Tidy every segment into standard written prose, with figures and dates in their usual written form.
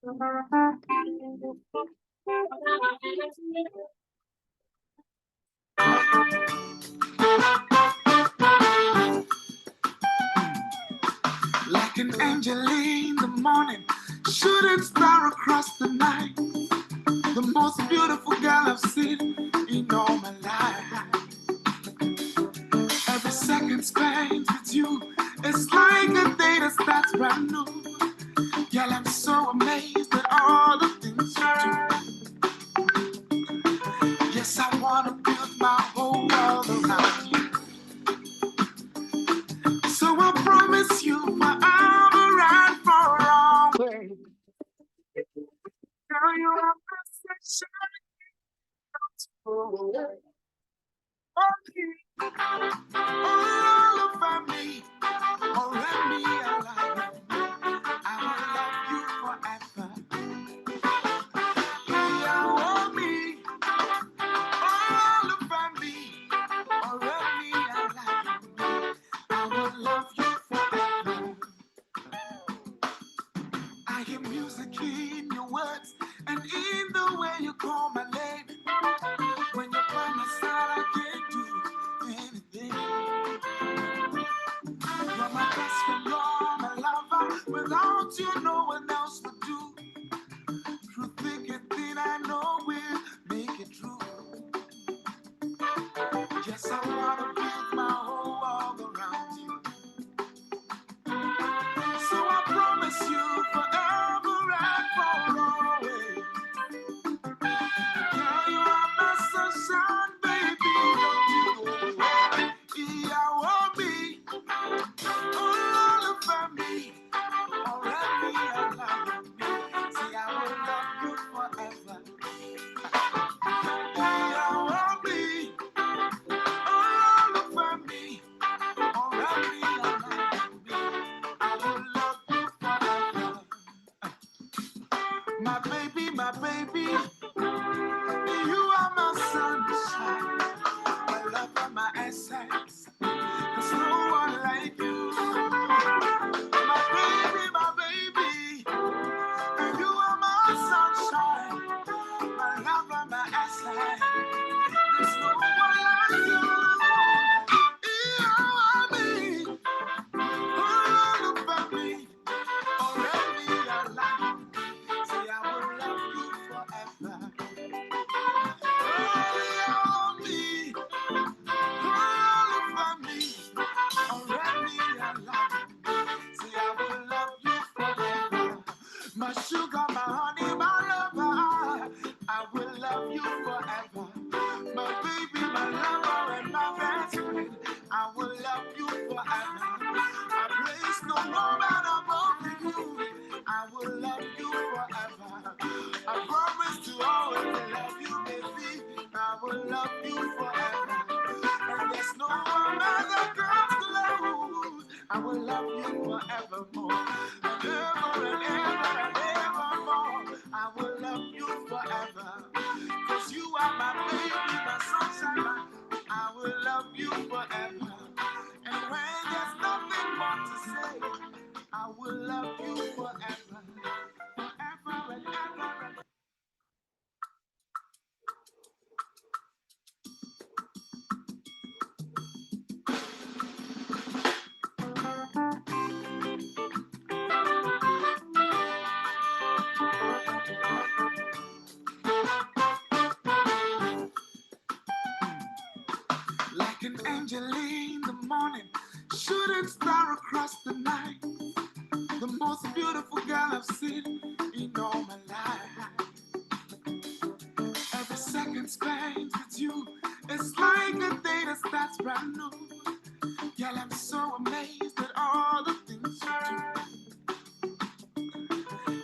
Like an angel in the morning, shooting star across the night. The most beautiful girl I've seen in all my life. Every second spent with you is like a day that starts brand new. Girl, I'm so amazed at all the things you do. Yes, I wanna build my whole world around you. So I promise you forever and for always. Girl, you are my sunshine. Oh, all over me, around me, alive. I will love you forever. You want me, all over me, around me, alive. I will love you forever. I hear music in your words and in the way you call my name. When you're by my side, I can't do anything. You're my best friend, you're my lover. Without you, no one else would do. Through thick and thin, I know we'll make it true. Yes, I wanna build my whole world around you. So I promise you forever and for always. Girl, you are my sunshine, baby. Don't you go away. Yeah, I want me, all over me, around me, around me. See, I will love you forever. Yeah, I want me, all over me, around me, around me. I will love you forever. My baby, you are my sunshine, my love and my essence. There's no one like you. My baby, you are my sunshine, my love and my essence. There's no one like you. You are me, all over me, already alive. Say I will love you forever. Oh, me, all over me, already alive. Say I will love you forever. My sugar, my honey, my lover, I will love you forever. My baby, my lover, and my best friend, I will love you forever. I place no woman above you. I will love you forever. I promise to always love you, baby. I will love you forever. And there's no one other comes close. I will love you forevermore. And ever and ever and evermore. I will love you forever. Cause you are my baby, my sunshine. I will love you forever. And when there's nothing more to say, I will love you forever. Forever and ever and like an angel in the morning, shooting star across the night. The most beautiful girl I've seen in all my life. Every second spent with you is like a day that starts brand new. Girl, I'm so amazed at all the things you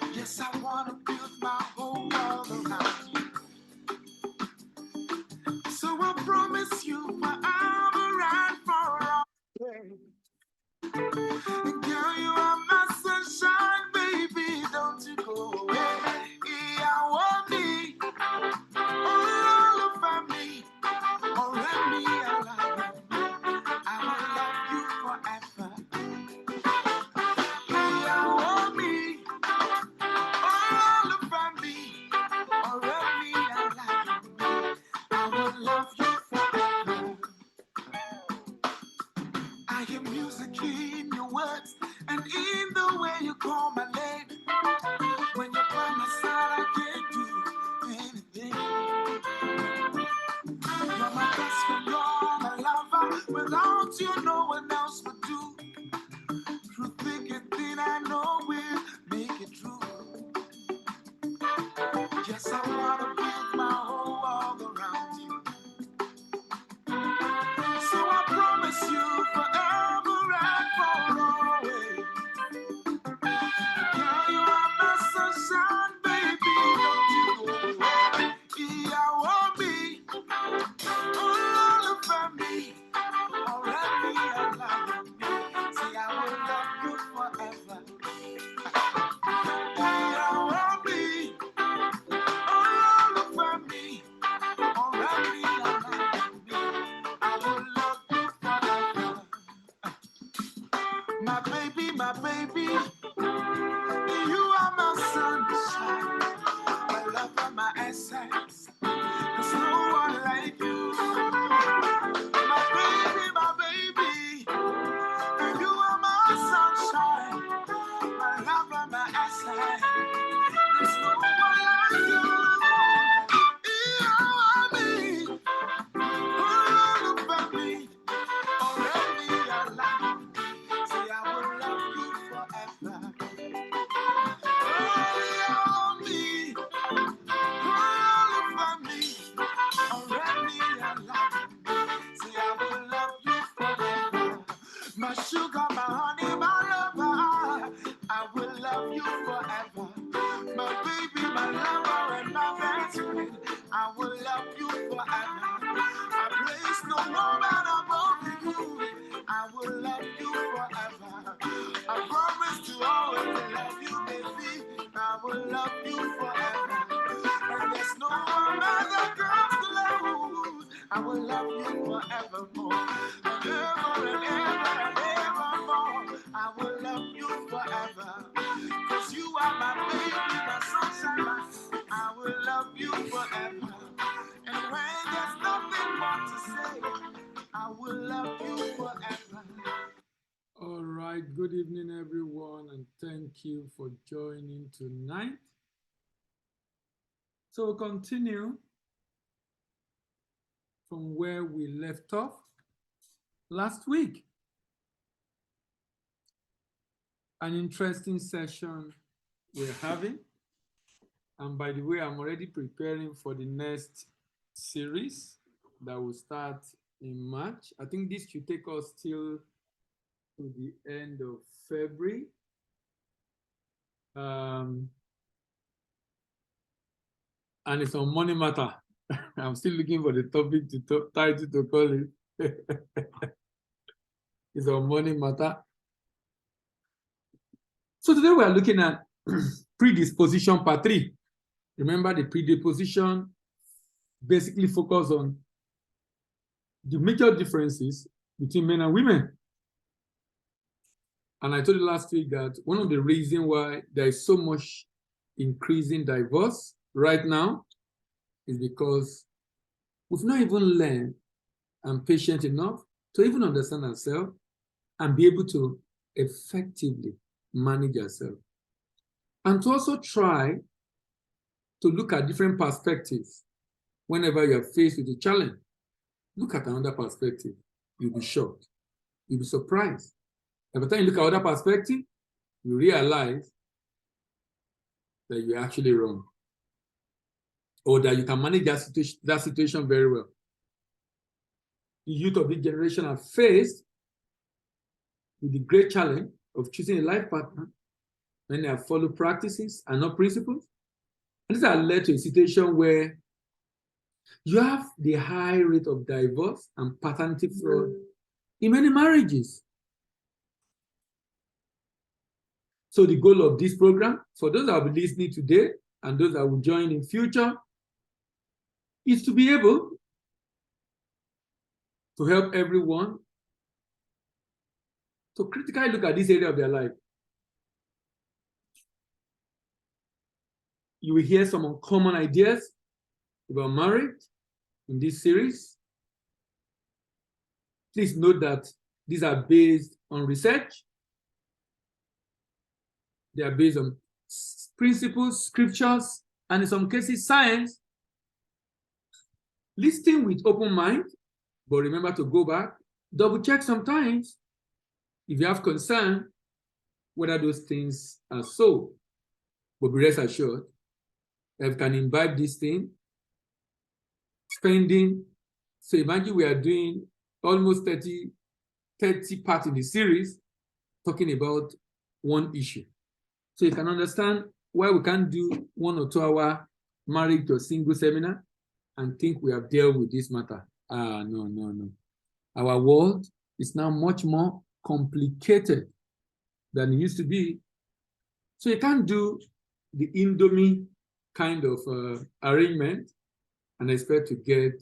do. Yes, I wanna build my whole world around you. So I promise you forever and for always. Girl, you are my sunshine, baby. Don't you go away. Yeah, I want me, all over me, around me, alive. I will love you forever. I hear music in your words and in the way you call my name. When you're by my side, I can't do anything. You're my best friend, you're my lover. Without you, no one else would do. Through thick and thin, I know we'll make it true. Yes, I wanna build my whole world around you. So I promise you forever and for always. Girl, you are my sunshine, baby. Don't you go away. Yeah, I won't be all over me. Already I love you. See, I will love you forever. Yeah, I won't be all over me. Already I love you. I will love you forever. My baby, you are my sunshine, my love and my essence. There's no one like you. My baby, you are my sunshine, my love and my essence. There's no one like you. You are me, all over me, already alive. See, I will love you forever. All me, all over me, already alive. See, I will love you forever. My sugar, my honey, my lover, I will love you forever. My baby, my lover, and my best friend, I will love you forever. I place no woman above you. I will love you forever. I promise to always love you, baby. I will love you forever. And there's no one other comes close. I will love you forevermore. And ever and ever and evermore. I will love you forever. Cause you are my baby, my sunshine. I will love you forever. And when there's nothing more to say, I will love you forever. All right, good evening, everyone, and thank you for joining tonight. So we'll continue from where we left off last week. An interesting session we're having. And by the way, I'm already preparing for the next series that will start in March. I think this should take us till to the end of February. And it's on money matter. I'm still looking for the topic title to call it. It's on money matter. So today we are looking at predisposition part 3. Remember, the predisposition basically focus on the major differences between men and women. And I told you last week that one of the reasons why there is so much increasing divorce right now is because we've not even learned and patient enough to even understand ourselves and be able to effectively manage ourselves. And to also try to look at different perspectives whenever you're faced with a challenge. Look at another perspective. You'll be shocked. You'll be surprised. Every time you look at other perspective, you realize that you're actually wrong. Or that you can manage that situation very well. The youth of this generation are faced with the great challenge of choosing a life partner when they have followed practices and not principles. And this has led to a situation where you have the high rate of divorce and paternity fraud in many marriages. So the goal of this program, for those that will be listening today and those that will join in future, is to be able to help everyone to critically look at this area of their life. You will hear some uncommon ideas about marriage in this series. Please note that These are based on research. They are based on principles, scriptures, and in some cases, science. Listen with open mind, but remember to go back, double check sometimes if you have concern whether those things are so. But be rest assured, if you can imbibe this thing, spending. So imagine we are doing almost 30 parts in the series talking about one issue. So you can understand why we can't do 1 or 2 hour marriage to a single seminar and think we have dealt with this matter. No. Our world is now much more complicated than it used to be. So you can't do the Indomie kind of arrangement and expect to get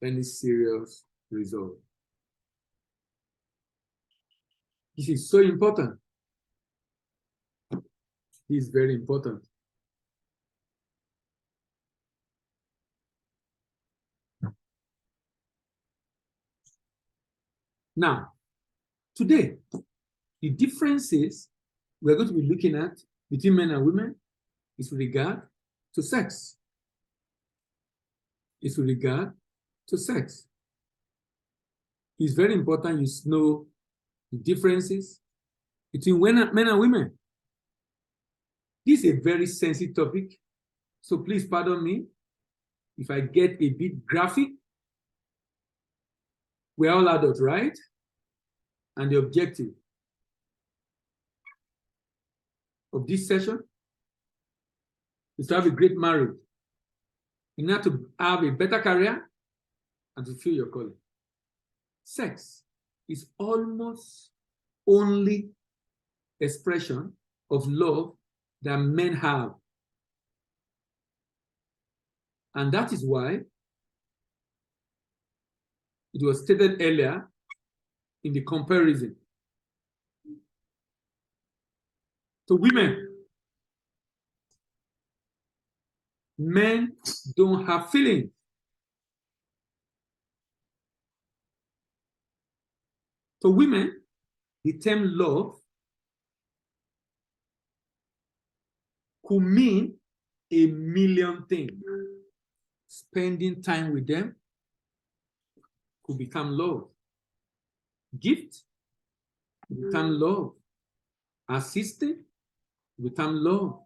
any serious result. This is so important. This is very important. Now, today, the differences we're going to be looking at between men and women is with regard to sex. It's with regard to sex. It's very important you know the differences between men and women. This is a very sensitive topic, so please pardon me if I get a bit graphic. We're all adults, right? And the objective of this session is to have a great marriage, in order to have a better career and to fulfill your calling. Sex is almost only expression of love that men have. And that is why it was stated earlier in the comparison. To women, men don't have feelings. To women, the term love could mean a million things. Spending time with them could become love. Gift become love. Assisting become love.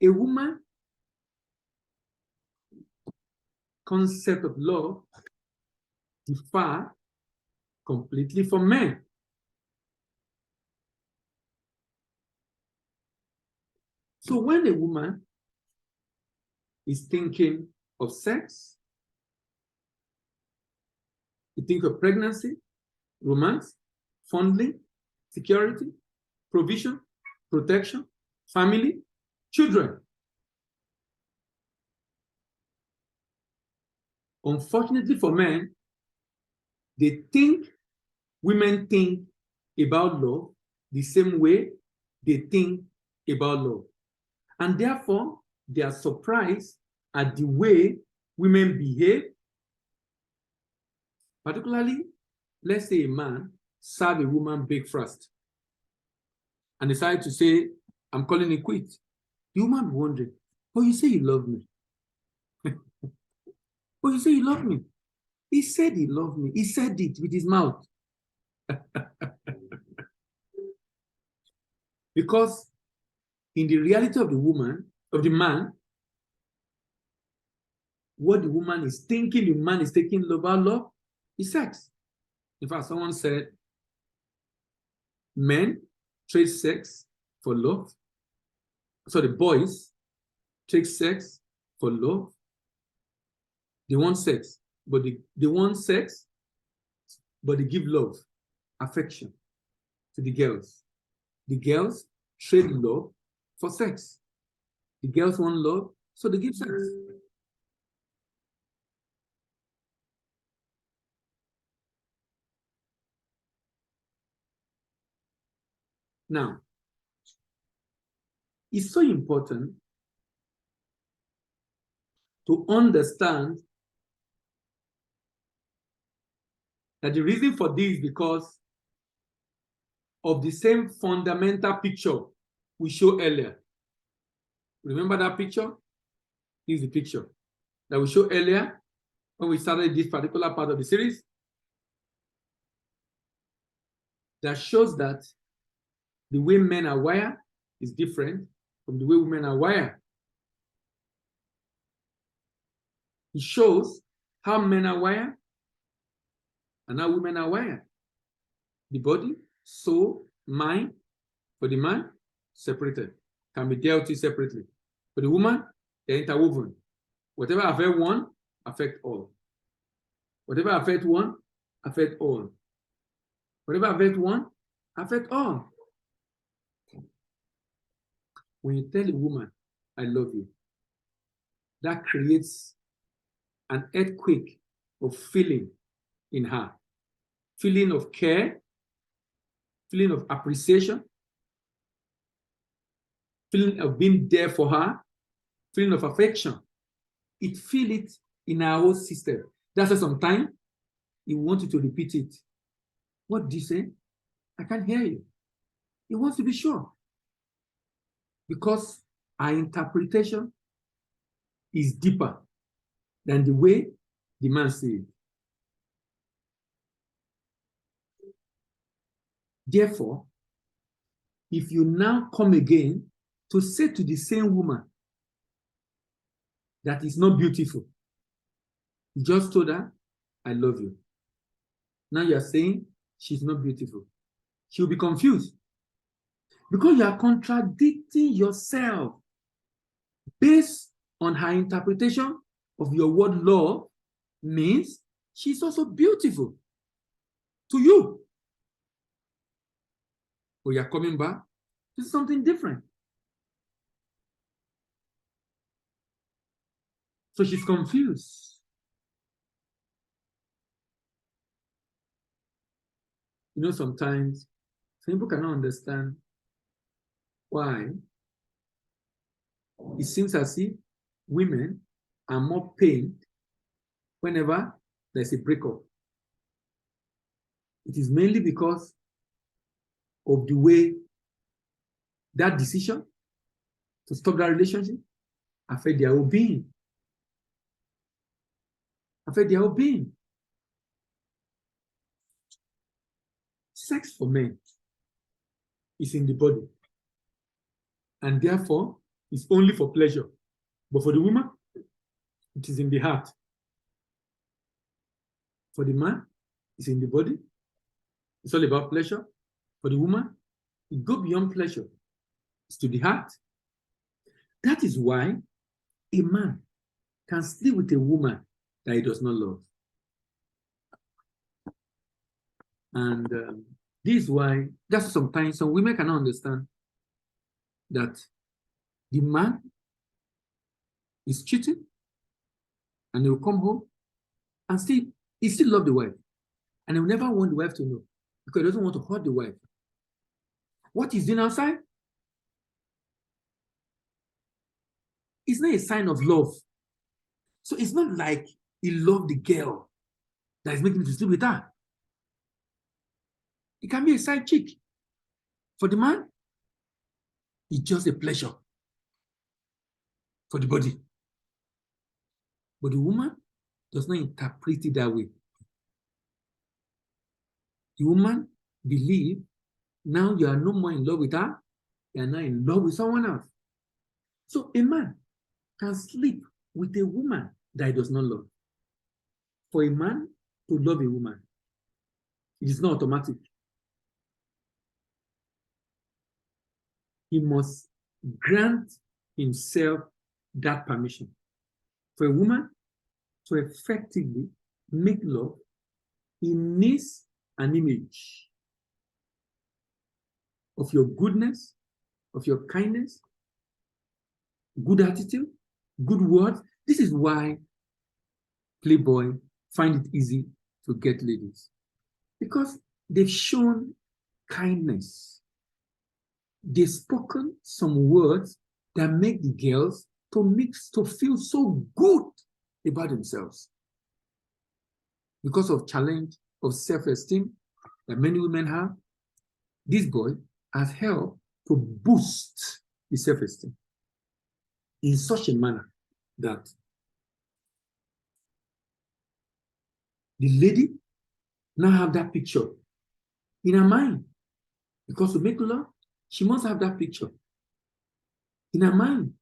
A woman concept of love differ completely from men. So when a woman is thinking of sex, you think of pregnancy, romance, fondling, security, provision, protection, family, children. Unfortunately for men, women think about love the same way they think about love. And therefore, they are surprised at the way women behave. Particularly, let's say a man serve a woman breakfast and decide to say, I'm calling it quits. The woman be wondering, oh, you say you love me. Oh, you say you love me. He said he loved me. He said it with his mouth. Because in the reality of the man, what the woman is thinking, the man is taking about love is sex. In fact, someone said, men trade sex for love. So the boys trade sex for love. They want sex, but they want sex, but they give love, affection to the girls. The girls trade love for sex. The girls want love, so they give sex. Now, it's so important to understand That the reason for this is because of the same fundamental picture we showed earlier. Remember that picture? Here's the picture that we showed earlier when we started this particular part of the series. That shows that the way men are wired is different from the way women are wired. It shows how men are wired and how women are wired. The body, soul, mind, for the man, separated, can be dealt with separately. For the woman, they're interwoven. Whatever affects one, affects all. Whatever affects one, affects all. Whatever affects one, affects all. When you tell a woman, I love you, that creates an earthquake of feeling in her. Feeling of care, feeling of appreciation, feeling of being there for her, feeling of affection. It feels it in our whole system. That's why sometimes you want you to repeat it. What do you say? I can't hear you. He wants to be sure. Because our interpretation is deeper than the way the man sees it. Therefore, if you now come again to say to the same woman that is not beautiful, you just told her, I love you. Now you're saying she's not beautiful. She'll be confused because you are contradicting yourself based on her interpretation of your word love means she's also beautiful to you. But you're coming back to something different. So she's confused. You know, sometimes some people cannot understand why it seems as if women are more pained whenever there's a breakup. It is mainly because of the way that decision to stop that relationship affect their whole being. Affect their whole being. Sex for men is in the body, and therefore it's only for pleasure. But for the woman, it is in the heart. For the man, it's in the body. It's all about pleasure. For the woman, it goes beyond pleasure. It's to the heart. That is why a man can sleep with a woman that he does not love. And this is why, just sometimes some women cannot understand that the man is cheating and he will come home and he still love the wife. And he will never want the wife to know because he doesn't want to hurt the wife. What he's doing outside is not a sign of love. So it's not like he loved the girl that is making him to sleep with her. It can be a side chick. For the man, it's just a pleasure for the body. But the woman does not interpret it that way. The woman believes now you are no more in love with her, you are now in love with someone else. So a man can sleep with a woman that he does not love. For a man to love a woman, it is not automatic. He must grant himself that permission. For a woman to effectively make love, he needs an image of your goodness, of your kindness, good attitude, good words. This is why Playboy find it easy to get ladies. Because they've shown kindness. They've spoken some words that make the girls to feel so good about themselves. Because of challenge of self-esteem that many women have, this boy has helped to boost the self-esteem in such a manner that the lady now have that picture in her mind. Because to make love, she must have that picture in her mind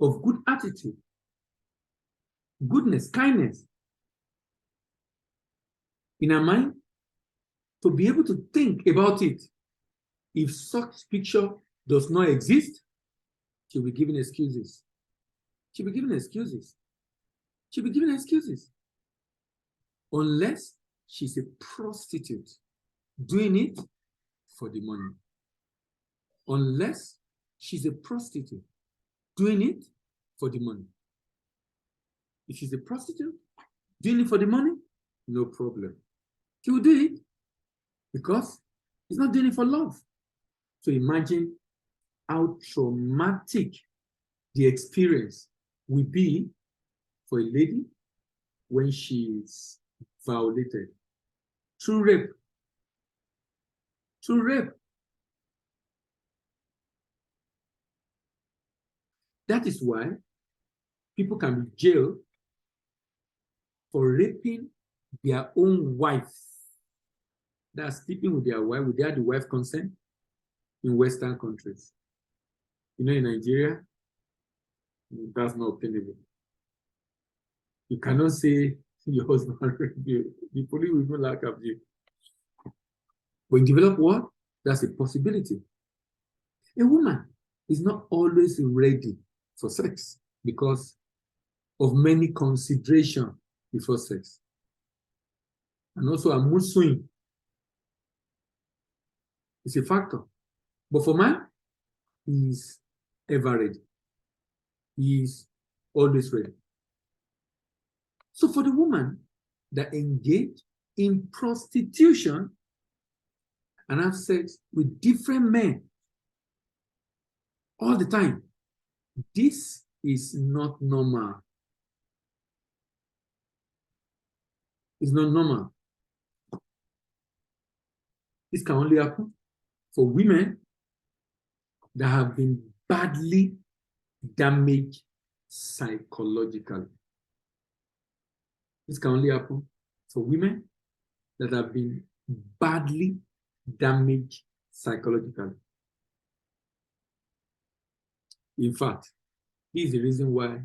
of good attitude, goodness, kindness. In her mind, to be able to think about it. If such picture does not exist, she'll be giving excuses. She'll be giving excuses. She'll be giving excuses. Unless she's a prostitute doing it for the money. Unless she's a prostitute doing it for the money. If she's a prostitute doing it for the money, no problem. She will do it because he's not doing it for love. So imagine how traumatic the experience will be for a lady when she is violated through rape. Through rape. That is why people can be jailed for raping their own wife. That's sleeping with their wife without the wife consent in Western countries. You know, in Nigeria, that's not obtainable. You cannot say your husband raped you. The police will even laugh at you. But in developed world, that's a possibility. A woman is not always ready for sex because of many considerations before sex. And also a mood swing is a factor. But for man, he is ever ready. He is always ready. So for the woman that engage in prostitution and have sex with different men all the time, this is not normal. It's not normal. This can only happen for women that have been badly damaged psychologically. This can only happen for women that have been badly damaged psychologically. In fact, this is the reason why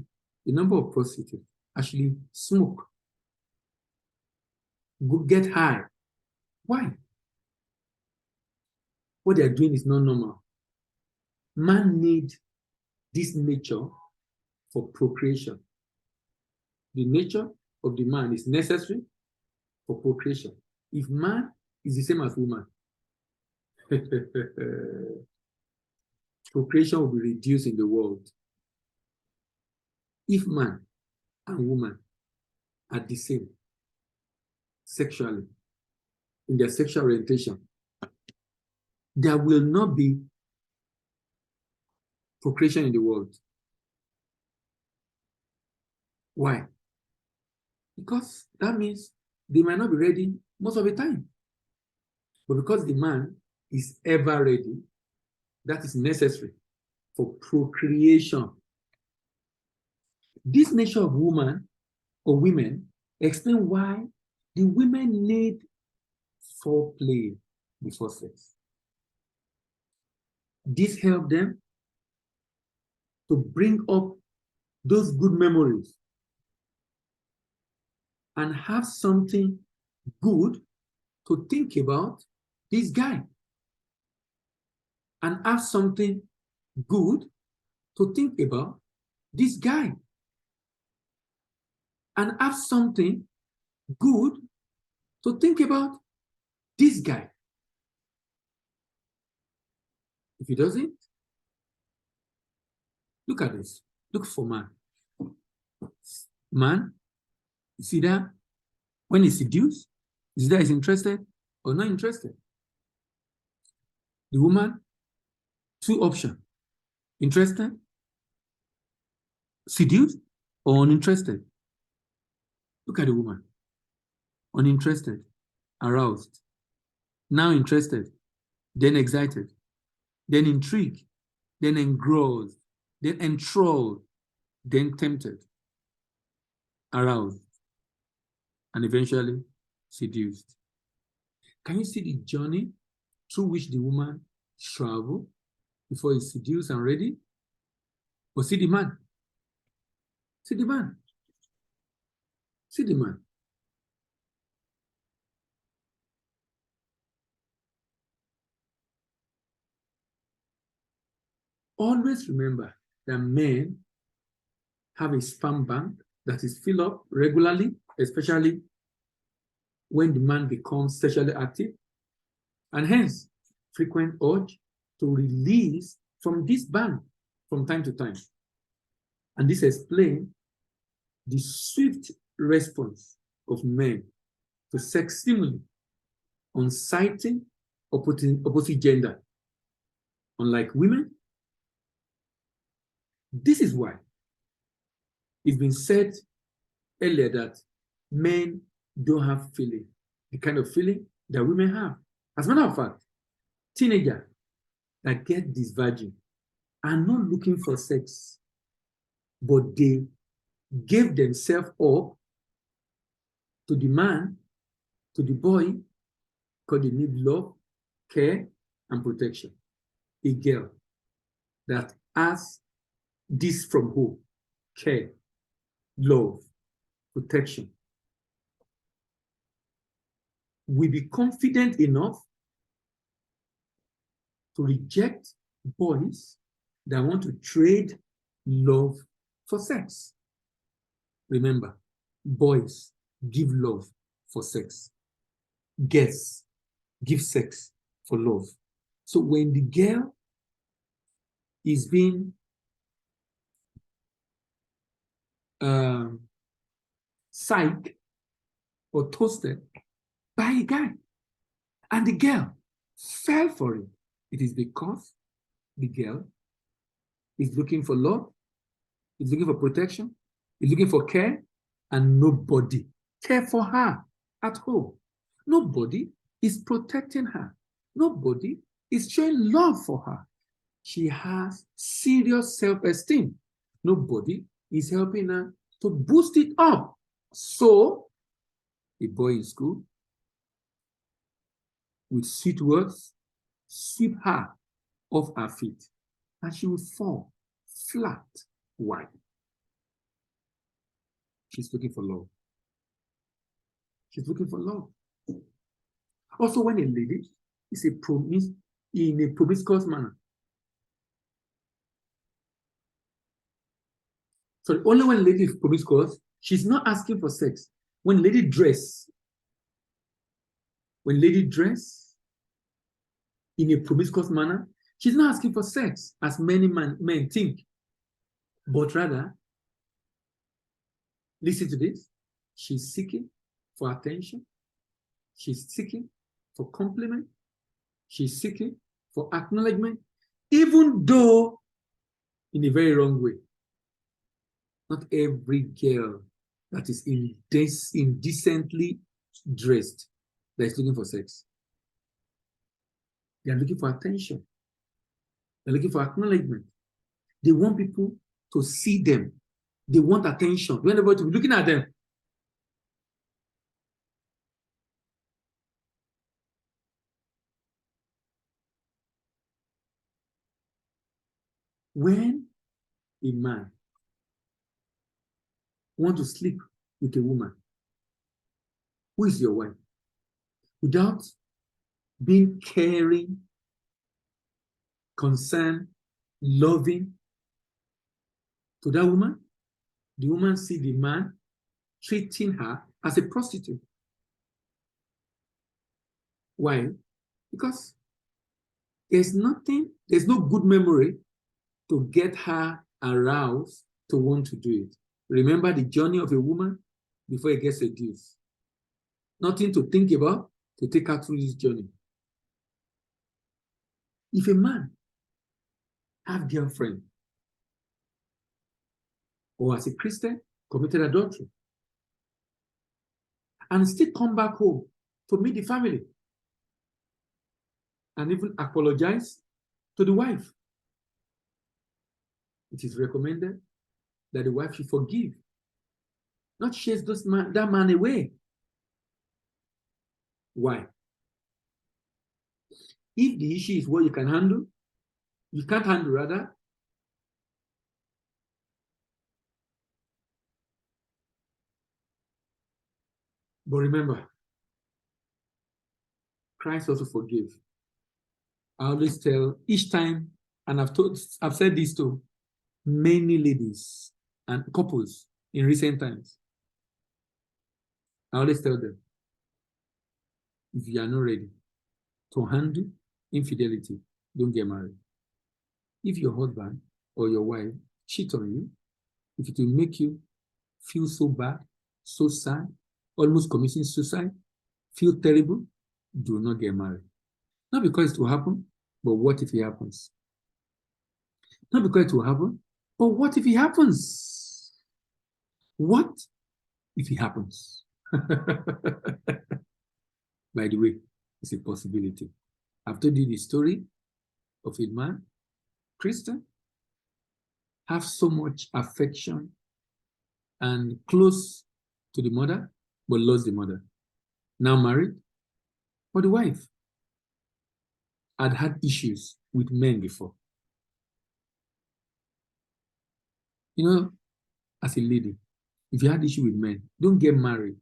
the number of prostitutes actually smoke, get high. Why? What they are doing is not normal. Man needs this nature for procreation. The nature of the man is necessary for procreation. If man is the same as woman, procreation will be reduced in the world. If man and woman are the same sexually, in their sexual orientation, there will not be procreation in the world. Why? Because that means they might not be ready most of the time. But because the man is ever ready, that is necessary for procreation. This nature of woman or women explain why the women need foreplay before sex. This helps them to bring up those good memories and have something good to think about this guy. And have something good to think about this guy. And have something good to think about this guy. If he doesn't, look at this. Look for man. Man, you see that? When he's seduced, is that he's interested or not interested? The woman, two options. Interested, seduced, or uninterested. Look at the woman. uninterested, aroused, now interested, then excited, then intrigued, then engrossed, then enthralled, then tempted, aroused, and eventually seduced. Can you see the journey through which the woman traveled before he's seduced and ready? But see the man. See the man. See the man. Always remember that men have a sperm bank that is filled up regularly, especially when the man becomes sexually active, and hence frequent urge to release from this bank from time to time. And this explains the swift response of men to sex stimuli on sighting opposite gender. Unlike women, this is why it's been said earlier that men don't have feeling, the kind of feeling that women have. As a matter of fact, teenagers that get this virgin are not looking for sex, but they gave themselves up to the man, to the boy, because they need love, care, and protection. A girl that has this from who? Care, love, protection. Will be confident enough to reject boys that want to trade love for sex. Remember, boys give love for sex. Girls give sex for love. So when the girl is being psyched or toasted by a guy, and the girl fell for it, it is because the girl is looking for love, is looking for protection, is looking for care, and nobody cares for her at home. Nobody is protecting her. Nobody is showing love for her. She has serious self-esteem. Nobody is helping her to boost it up. So, a boy in school, with sweet words, sweep her off her feet, and she will fall flat white. She's looking for love. She's looking for love. Also, when a lady is in a promiscuous manner, so only when a lady is promiscuous, she's not asking for sex. When lady dress in a promiscuous manner, she's not asking for sex, as many men think, but rather, listen to this, she's seeking for attention, she's seeking for compliment, she's seeking for acknowledgement, even though in a very wrong way. Not every girl that is indecently dressed that is looking for sex. They are looking for attention. They're looking for acknowledgement. They want people to see them. They want attention. They want everybody to be looking at them. When a man wants to sleep with a woman who is your wife, without being caring, concerned, loving to that woman, the woman sees the man treating her as a prostitute. Why? Because there's no good memory to get her aroused to want to do it. Remember the journey of a woman before it gets seduced. Nothing to think about to take her through this journey. If a man have girlfriend, or as a Christian committed adultery, and still come back home to meet the family and even apologize to the wife. It is recommended that the wife should forgive, not chase that man away. Why? If the issue is what you can handle, you can't handle rather, but remember, Christ also forgives. I always tell each time, and I've said this to many ladies and couples in recent times. I always tell them, if you are not ready to handle infidelity, don't get married. If your husband or your wife cheat on you, if it will make you feel so bad, so sad, almost committing suicide, feel terrible, do not get married. Not because it will happen, but what if it happens? Not because it will happen, but what if it happens? What if it happens? By the way, it's a possibility. I've told you the story of a man, Christian, have so much affection and close to the mother, but lost the mother. Now married, but the wife had issues with men before. You know, as a lady, if you had issue with men, don't get married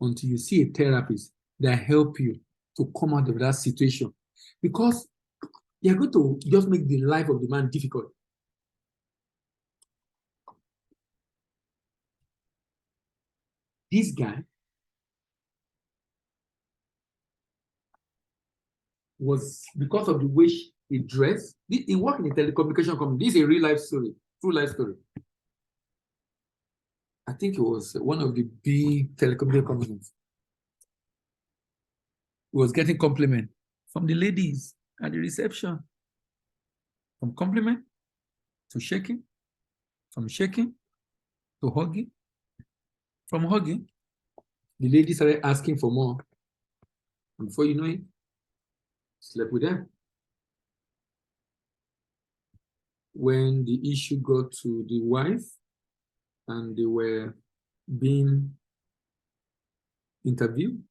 until you see a therapist that help you to come out of that situation, because you're going to just make the life of the man difficult. This guy was, because of the way he dressed, he worked in a telecommunication company. This is a real life story, true life story. I think it was one of the big telecommunication companies. He was getting compliment from the ladies at the reception. From compliment to shaking, from shaking to hugging, from hugging, the lady started asking for more. And before you know it, slept with them. When the issue got to the wife and they were being interviewed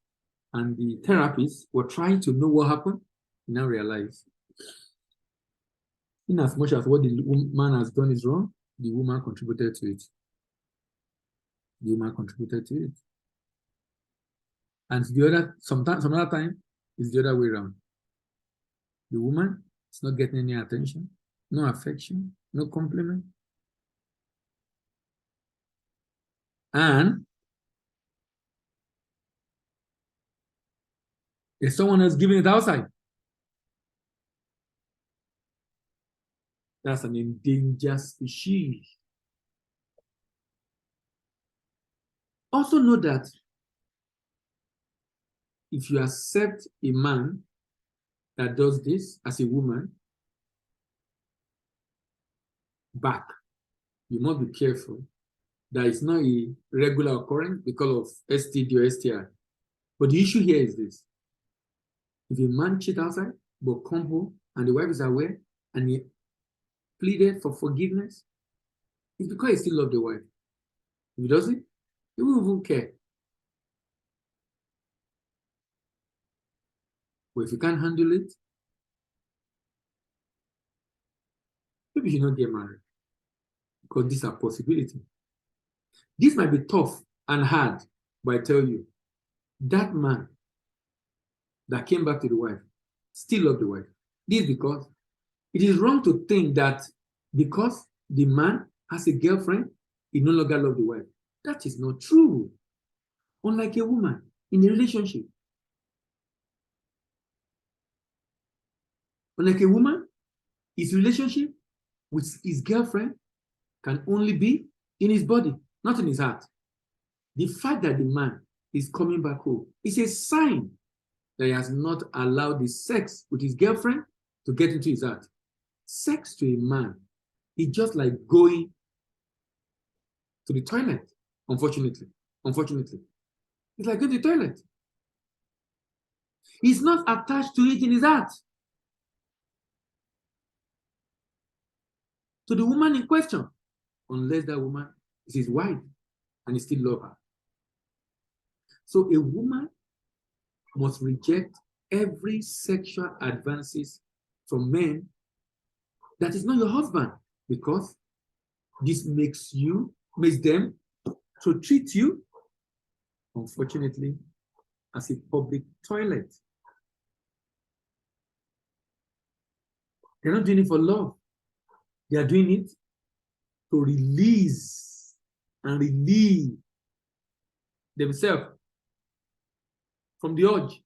and the therapists were trying to know what happened, you now realize, in as much as what the man has done is wrong, the woman contributed to it. The woman contributed to it. And the other, some other time, it's the other way around. The woman is not getting any attention, no affection, no compliment. And if someone else giving it outside, that's an endangered species. Also know that if you accept a man that does this as a woman back, you must be careful that it's not a regular occurrence because of STD or STI. But the issue here is this. If a man cheats outside, but come home and the wife is aware and he pleaded for forgiveness, it's because he still loves the wife. If he doesn't, he won't even care. But if you can't handle it, maybe you should not get married, because these are possibilities. This might be tough and hard, but I tell you, that man that came back to the wife still loved the wife. This is because it is wrong to think that because the man has a girlfriend, he no longer loves the wife. That is not true. Unlike a woman in a relationship. Unlike a woman, his relationship with his girlfriend can only be in his body, not in his heart. The fact that the man is coming back home is a sign that he has not allowed the sex with his girlfriend to get into his heart. Sex to a man is just like going to the toilet, unfortunately. It's like going to the toilet. He's not attached to it in his heart. To the woman in question, unless that woman is his wife and he still loves her. So a woman must reject every sexual advances from men that is not your husband, because this makes them to treat you, unfortunately, as a public toilet. They're not doing it for love. They are doing it to release and relieve themselves from the urge.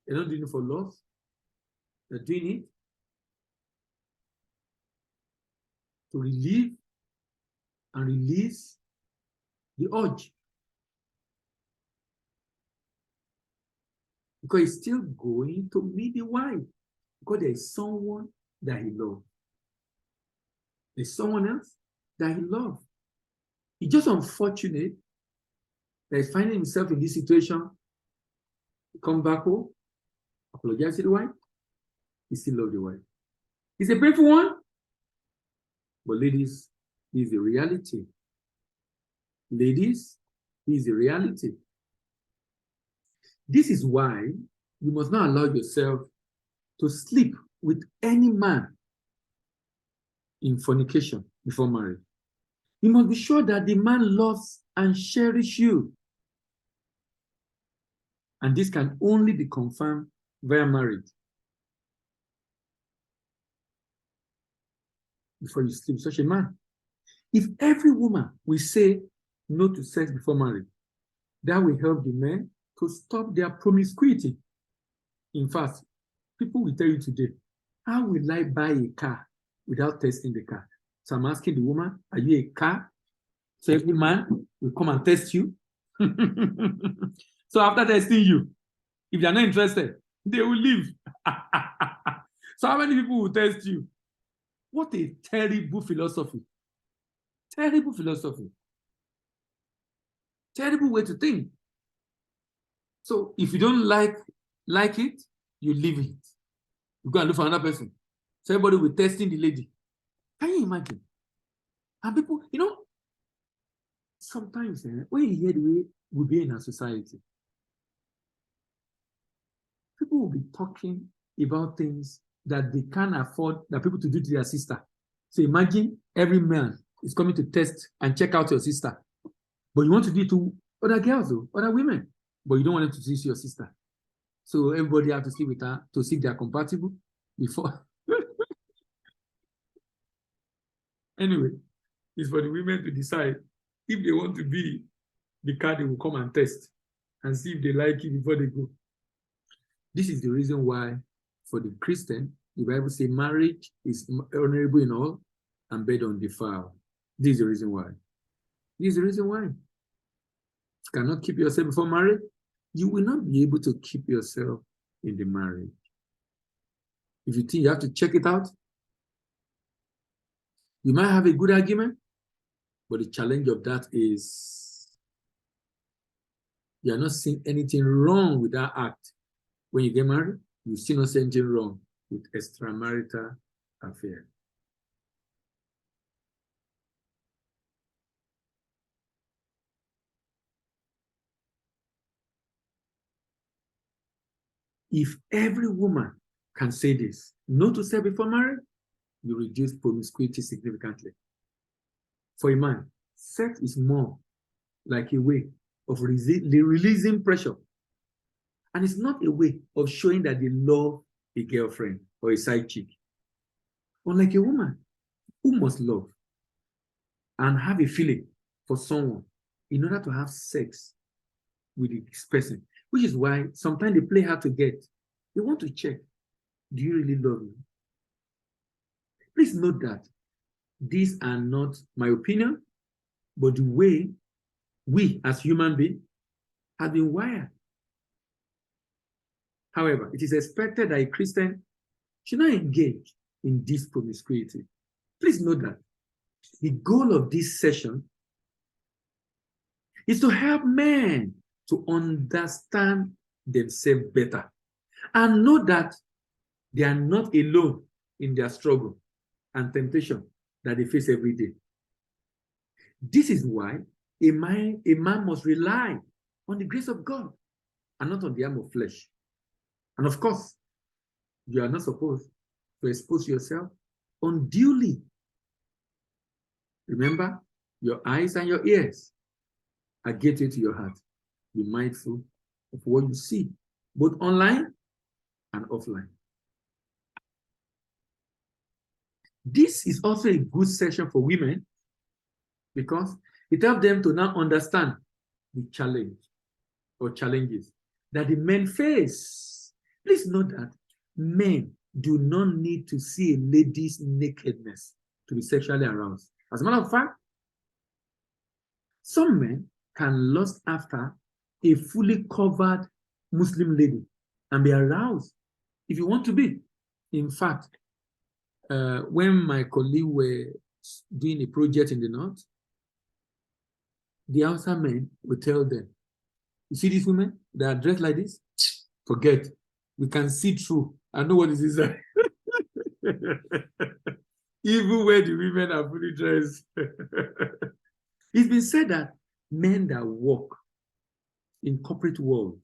They're not doing it for love. They're doing it to relieve and release the urge. Because he's still going to meet the wife. Because there is someone that he loves. There's someone else that he loves. It's just unfortunate that he's finding himself in this situation. Come back home, apologize to the wife. He still loves the wife. It's a painful one. But ladies, this is the reality. Ladies, this is the reality. This is why you must not allow yourself to sleep with any man in fornication before marriage. You must be sure that the man loves and cherishes you. And this can only be confirmed via marriage. Before you sleep with such a man. If every woman will say no to sex before marriage, that will help the men to stop their promiscuity. In fact, people will tell you today, how will I buy a car without testing the car? So I'm asking the woman, are you a car? So every man will come and test you. So after testing you, if they're not interested, they will leave. So how many people will test you? What a terrible philosophy. Terrible philosophy. Terrible way to think. So if you don't like it, you leave it. You go and look for another person. So everybody will testing the lady. Can you imagine? And people, sometimes when you hear the way we be in our society, people will be talking about things that they can't afford that people to do to their sister. So imagine every man is coming to test and check out your sister. But you want to do it to other girls, though, other women. But you don't want them to see your sister. So everybody have to sleep with her to see if they are compatible before. Anyway, it's for the women to decide if they want to be the car they will come and test and see if they like it before they go. This is the reason why, for the Christian, the Bible says marriage is honorable in all and bed undefiled. This is the reason why. This is the reason why. You cannot keep yourself before marriage. You will not be able to keep yourself in the marriage. If you think you have to check it out, you might have a good argument, but the challenge of that is you are not seeing anything wrong with that act. When you get married, you still not see anything wrong with extramarital affair. If every woman can say this, no to sex before marriage, you reduce promiscuity significantly. For a man, sex is more like a way of releasing pressure. And it's not a way of showing that they love a girlfriend or a side chick. Unlike a woman who must love and have a feeling for someone in order to have sex with this person, which is why sometimes they play hard to get. They want to check, do you really love me? Please note that these are not my opinion, but the way we as human beings have been wired. However, it is expected that a Christian should not engage in this promiscuity. Please note that the goal of this session is to help men to understand themselves better and know that they are not alone in their struggle and temptation that they face every day. This is why a man must rely on the grace of God and not on the arm of flesh. And of course, you are not supposed to expose yourself unduly. Remember, your eyes and your ears are gateway to your heart. Be mindful of what you see, both online and offline. This is also a good session for women because it helps them to now understand the challenge or challenges that the men face. Please note that men do not need to see a lady's nakedness to be sexually aroused. As a matter of fact, some men can lust after a fully covered Muslim lady and be aroused if you want to be. In fact, when my colleague were doing a project in the north, the Hausa men would tell them, you see these women that are dressed like this? Forget. We can see through. I know what is inside. Even when the women are fully dressed. It's been said that men that work in corporate world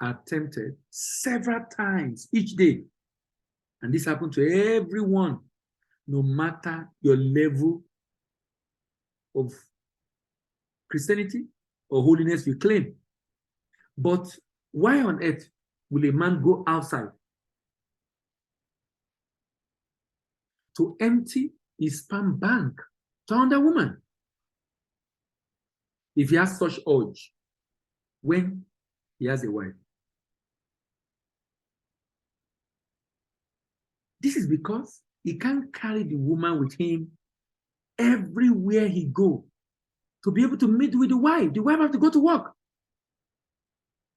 are tempted several times each day. And this happens to everyone, no matter your level of Christianity or holiness you claim. But why on earth will a man go outside to empty his sperm bank to another woman if he has such urge when he has a wife? This is because he can't carry the woman with him everywhere he goes to be able to meet with the wife. The wife has to go to work.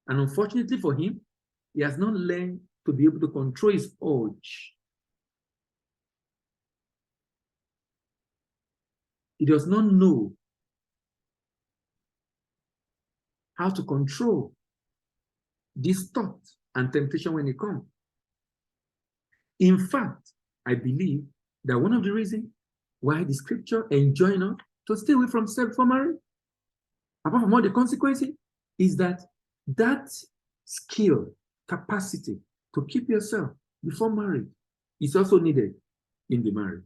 And unfortunately for him, he has not learned to be able to control his urge. He does not know how to control this thought and temptation when it comes. In fact, I believe that one of the reasons why the scripture enjoins us to stay away from sex before marriage, apart from all the consequences, is that skill, capacity to keep yourself before marriage is also needed in the marriage.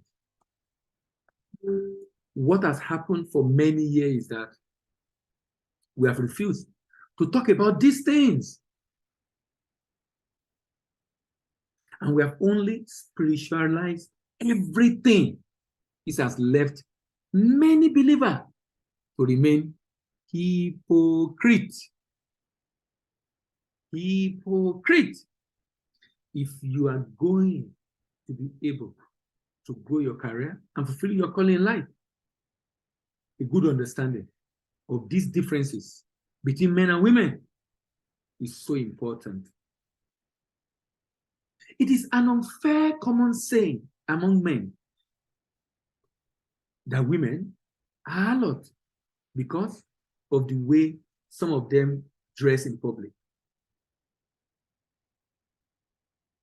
What has happened for many years is that we have refused to talk about these things. And we have only spiritualized everything. This has left many believers to remain hypocrite. Hypocrite. If you are going to be able to grow your career and fulfill your calling in life, a good understanding of these differences between men and women is so important. It is an unfair common saying among men that women are a lot because of the way some of them dress in public.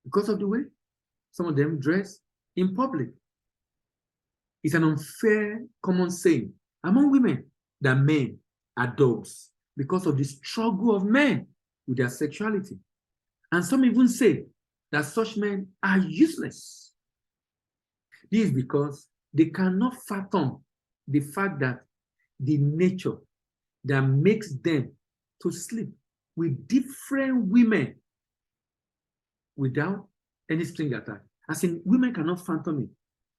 Because of the way some of them dress in public. It's an unfair common saying among women that men are dogs because of the struggle of men with their sexuality. And some even say that such men are useless. This is because they cannot fathom the fact that the nature that makes them to sleep with different women without any string attached. As in, women cannot fathom it.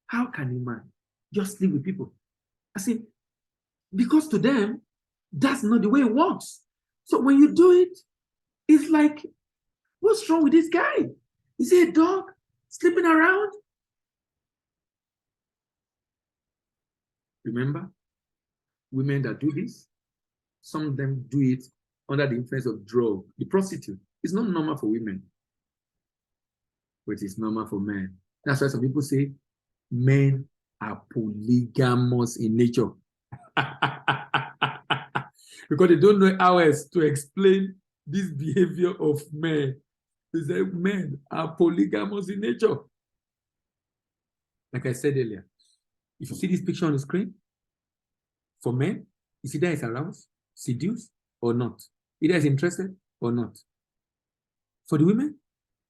How can a man just sleep with people? As in, because to them, that's not the way it works. So when you do it, it's like, what's wrong with this guy? Is he a dog sleeping around? Remember, women that do this, some of them do it under the influence of drug. The prostitute is not normal for women, but it's normal for men. That's why some people say men are polygamous in nature. because they don't know how else to explain this behavior of men. They say men are polygamous in nature. Like I said earlier, if you see this picture on the screen, for men, it's either it's aroused, seduced, or not. Either it's interested or not. For the women,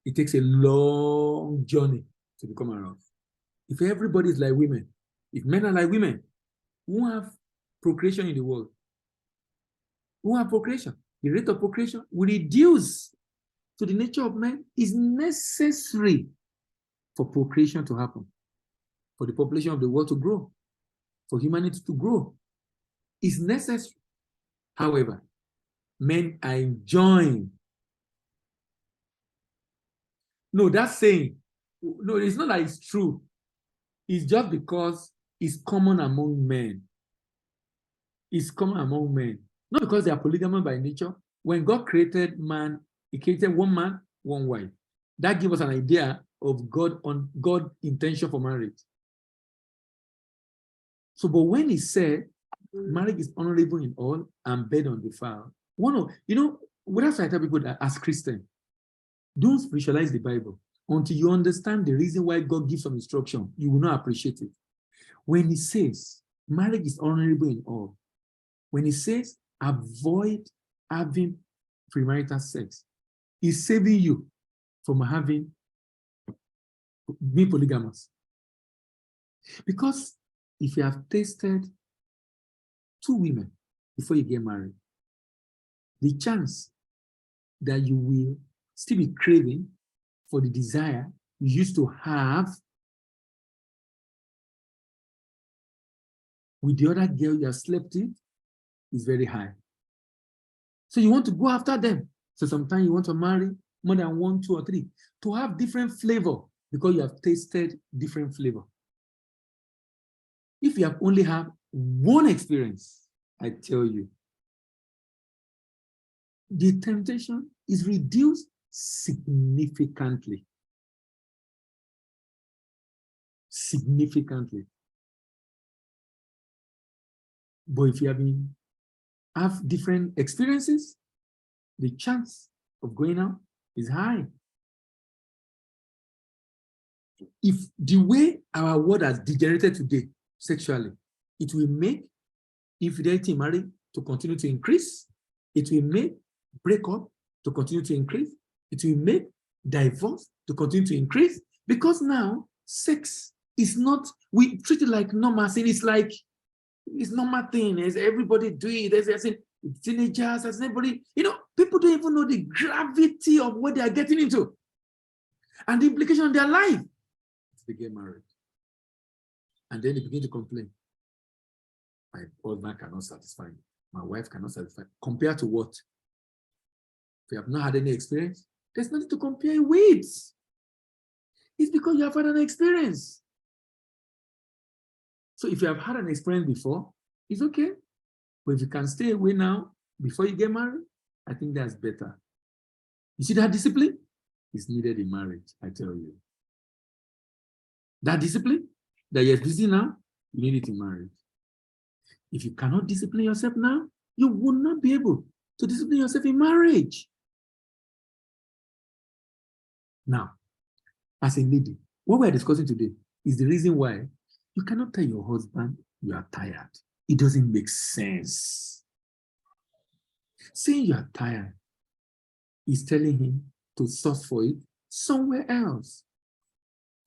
it takes a long journey to become aroused. If everybody is like women, if men are like women, we won't have procreation in the world. We won't have procreation. The rate of procreation will reduce. So the nature of man is necessary for procreation to happen, for the population of the world to grow, for humanity to grow. It's necessary. However, men are enjoying. No, that's saying, no, it's not that it's true. It's just because it's common among men. It's common among men. Not because they are polygamous by nature. When God created man, he created one man, one wife. That gives us an idea of God's intention for marriage. So, but when he said marriage is honorable in all and bed undefiled, that's why I tell people that as Christians, don't spiritualize the Bible until you understand the reason why God gives some instruction. You will not appreciate it. When he says marriage is honorable in all, when he says avoid having premarital sex, he's saving you from being polygamous. Because if you have tasted 2 women before you get married, the chance that you will still be craving for the desire you used to have with the other girl you have slept with is very high. So you want to go after them. So sometimes you want to marry more than 1, 2, or 3 to have different flavor because you have tasted different flavor. If you have only had one experience, I tell you, the temptation is reduced significantly. Significantly. But if you have different experiences, the chance of going out is high. If the way our world has degenerated today sexually, it will make infidelity in marriage to continue to increase. It will make breakup to continue to increase. It will make divorce to continue to increase, because now sex is not, we treat it like normal thing. It's like, it's normal thing. As everybody do it. As teenagers, as everybody, people don't even know the gravity of what they are getting into and the implication on their life. They get married. And then they begin to complain. My husband cannot satisfy me. My wife cannot satisfy me. Compared to what? If you have not had any experience, there's nothing to compare with. It's because you have had an experience. So if you have had an experience before, it's okay. But if you can stay away now before you get married, I think that's better. You see that discipline is needed in marriage, I tell you. That discipline that you're busy now, you need it in marriage. If you cannot discipline yourself now, you will not be able to discipline yourself in marriage. Now, as a lady, what we're discussing today is the reason why you cannot tell your husband you are tired. It doesn't make sense. Saying you are tired is telling him to source for it somewhere else.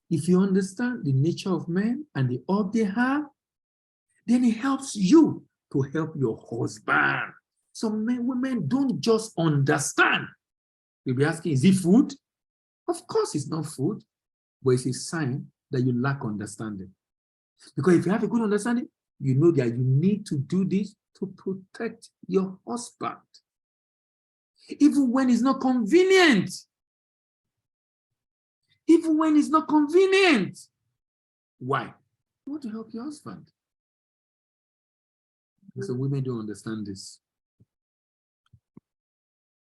If you understand the nature of men and the urge they have, then it helps you to help your husband. Some women don't just understand. You'll be asking, is it food? Of course it's not food, but it's a sign that you lack understanding. Because if you have a good understanding, you know that you need to do this to protect your husband. Even when it's not convenient. Even when it's not convenient. Why? You want to help your husband. So women don't understand this.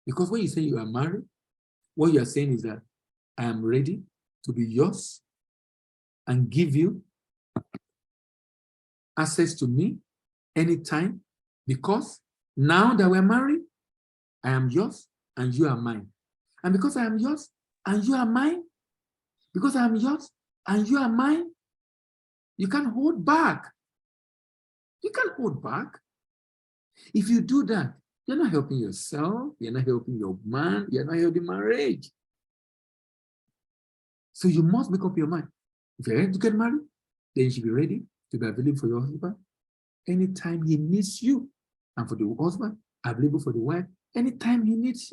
Because when you say you are married, what you are saying is that I am ready to be yours and give you access to me anytime, because Now that we're married, I am yours and you are mine. And because I am yours and you are mine, because I am yours and you are mine, you can't hold back. You can't hold back. If you do that, you're not helping yourself, you're not helping your man, you're not helping marriage. So you must make up your mind. If you're ready to get married, then you should be ready to be available for your husband anytime he needs you. And for the husband, available for the wife anytime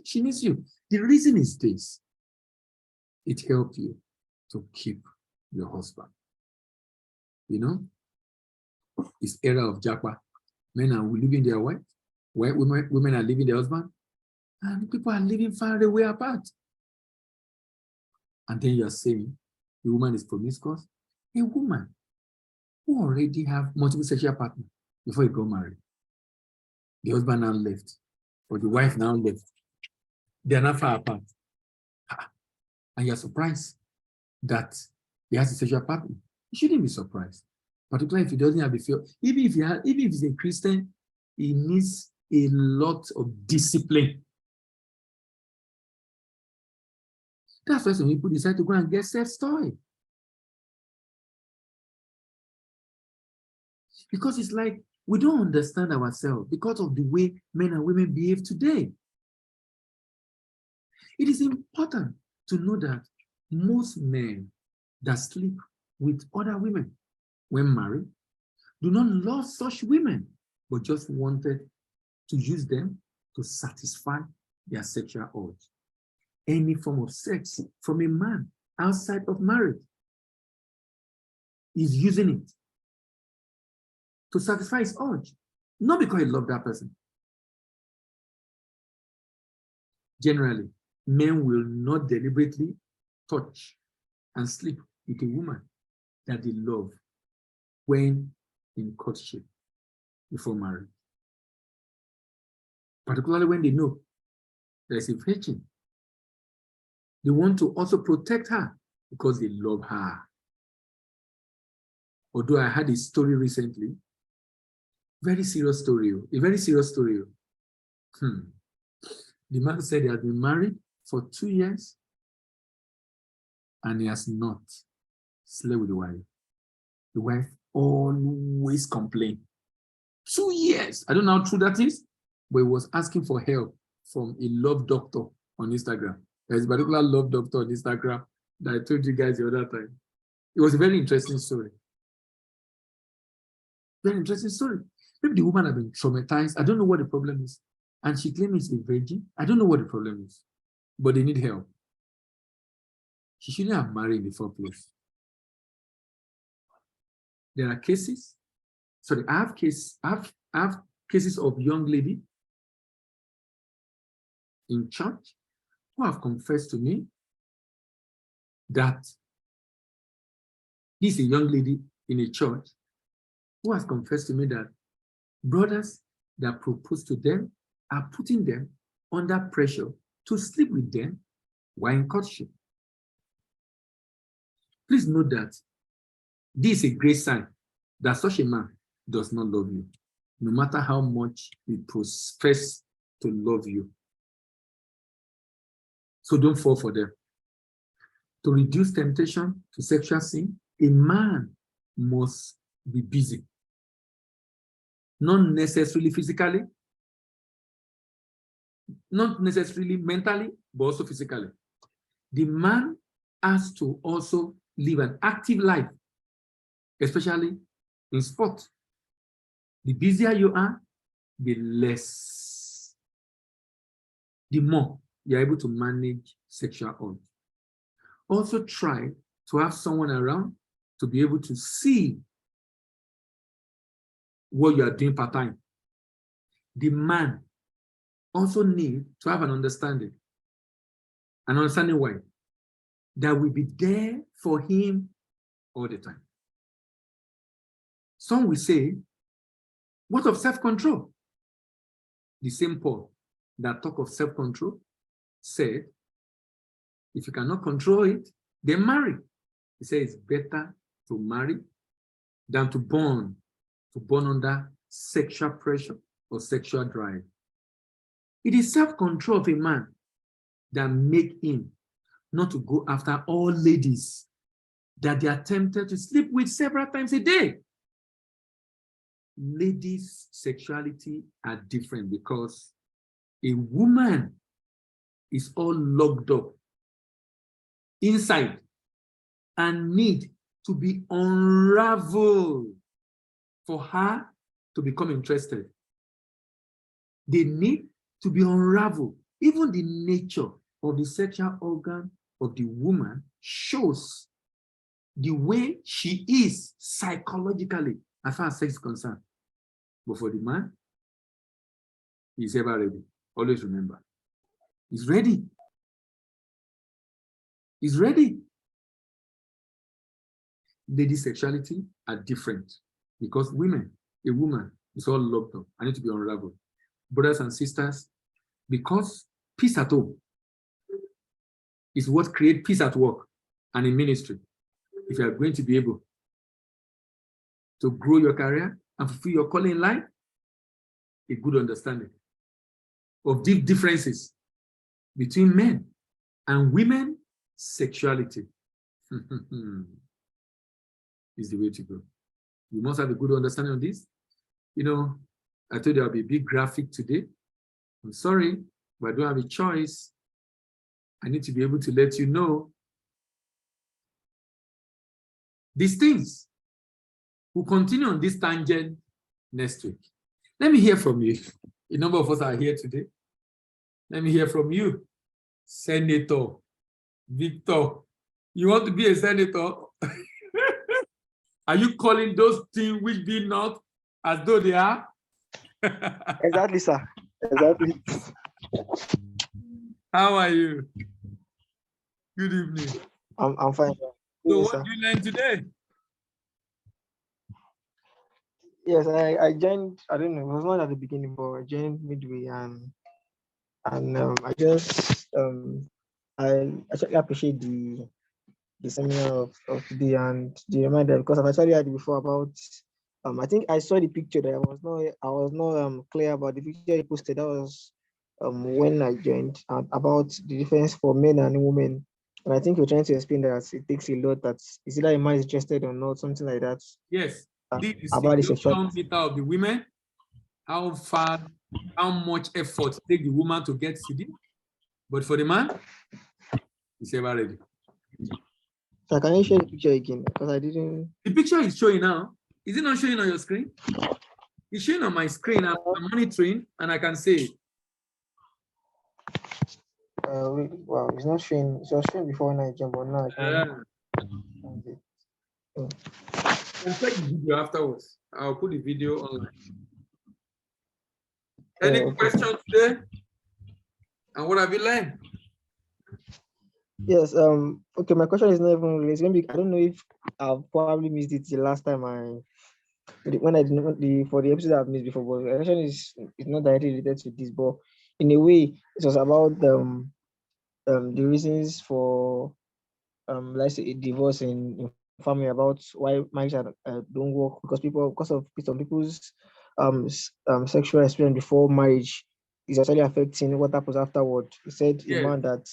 she needs you. The reason is this: it helps you to keep your husband. You know, it's era of Japa. Men are leaving their wife, women are leaving their husband, and people are living far away apart. And then you're saying the woman is promiscuous. A woman who already have multiple sexual partners before he got married. The husband now left, or the wife now left. They are not far apart. And you're surprised that he has a sexual partner. You shouldn't be surprised. Particularly if he doesn't have the fear. Even if he's a Christian, he needs a lot of discipline. That's why some people decide to go and get sex toy. Because it's like we don't understand ourselves because of the way men and women behave today. It is important to know that most men that sleep with other women when married do not love such women, but just wanted to use them to satisfy their sexual urge. Any form of sex from a man outside of marriage is using it to satisfy his urge, not because he loved that person. Generally, men will not deliberately touch and sleep with a woman that they love when in courtship before marriage. Particularly when they know there's a virgin. They want to also protect her because they love her. Although I had a story recently, a very serious story. The man said he has been married for 2 years and he has not slept with the wife. The wife always complained. 2 years. I don't know how true that is, but he was asking for help from a love doctor on Instagram. There's a particular love doctor on Instagram that I told you guys the other time. It was a very interesting story. Very interesting story. Maybe the woman has been traumatized. I don't know what the problem is. And she claims she's a virgin. I don't know what the problem is, but they need help. She shouldn't have married in the first place. There are cases. Sorry, I have cases of young lady in church who have confessed to me that this is a young lady in a church who has confessed to me that brothers that propose to them are putting them under pressure to sleep with them while in courtship. Please note that this is a great sign that such a man does not love you, no matter how much he professes to love you. So don't fall for them. To reduce temptation to sexual sin, a man must be busy. Not necessarily physically, not necessarily mentally, but also physically. The man has to also live an active life, especially in sport. The busier you are, the more you're able to manage sexual urge. Also try to have someone around to be able to see what you are doing part-time. The man also needs to have an understanding why, that will be there for him all the time. Some will say, what of self-control? The same Paul that talk of self-control said, if you cannot control it, then marry. He said it's better to marry than to burn under sexual pressure or sexual drive. It is self-control of a man that make him not to go after all ladies that they are tempted to sleep with several times a day. Ladies' sexuality are different because a woman is all locked up inside and need to be unraveled for her to become interested. They need to be unraveled. Even the nature of the sexual organ of the woman shows the way she is psychologically as far as sex is concerned. But for the man, he's ever ready. Always remember. He's ready. He's ready. Lady sexuality are different because a woman is all locked up. I need to be unraveled. Brothers and sisters, because peace at home is what creates peace at work and in ministry. If you are going to be able to grow your career and fulfill your calling in life, a good understanding of deep differences between men and women sexuality is the way to go. You must have a good understanding of this. You know, I told you I'll be a big graphic today. I'm sorry, but I don't have a choice. I need to be able to let you know these things. We'll continue on this tangent next week. Let me hear from you. A number of us are here today. Let me hear from you, Senator Victor. You want to be a senator? Are you calling those things which be not as though they are? Exactly, sir. Exactly. How are you? Good evening. I'm fine. Sir. So Yes, what did you learn today? Yes, I joined. I don't know. It was not at the beginning, but I joined midway, and I actually appreciate the seminar of today and the reminder, because I've actually heard before about. I think I saw the picture that I was not clear about the picture you posted. That was when I joined, about the difference for men and women. And I think you're trying to explain that it takes a lot, that is either a man is interested or not, something like that. Yes. This is About the the sexual. meter of the women. How far, how much effort take the woman to get CD? But for the man, he's ever ready. So can you share the picture again? Because I didn't. The picture is showing now. Is it not showing on your screen? It's showing on my screen. I'm monitoring and I can see it. Wow, it's not showing. It was showing before when I joined, but now I can't. I'll check the video afterwards. I'll put the video online. Any Okay. questions today? And what have you learned? Yes. Okay. My question is not even related. Maybe I don't know if I've probably missed it the last time when I did not for the episode I've missed before. But the question is not directly related to this, but in a way, it was about the reasons for let's say a divorce in family, about why marriage don't work, because of some people's sexual experience before marriage is actually affecting what happens afterward. He said a man that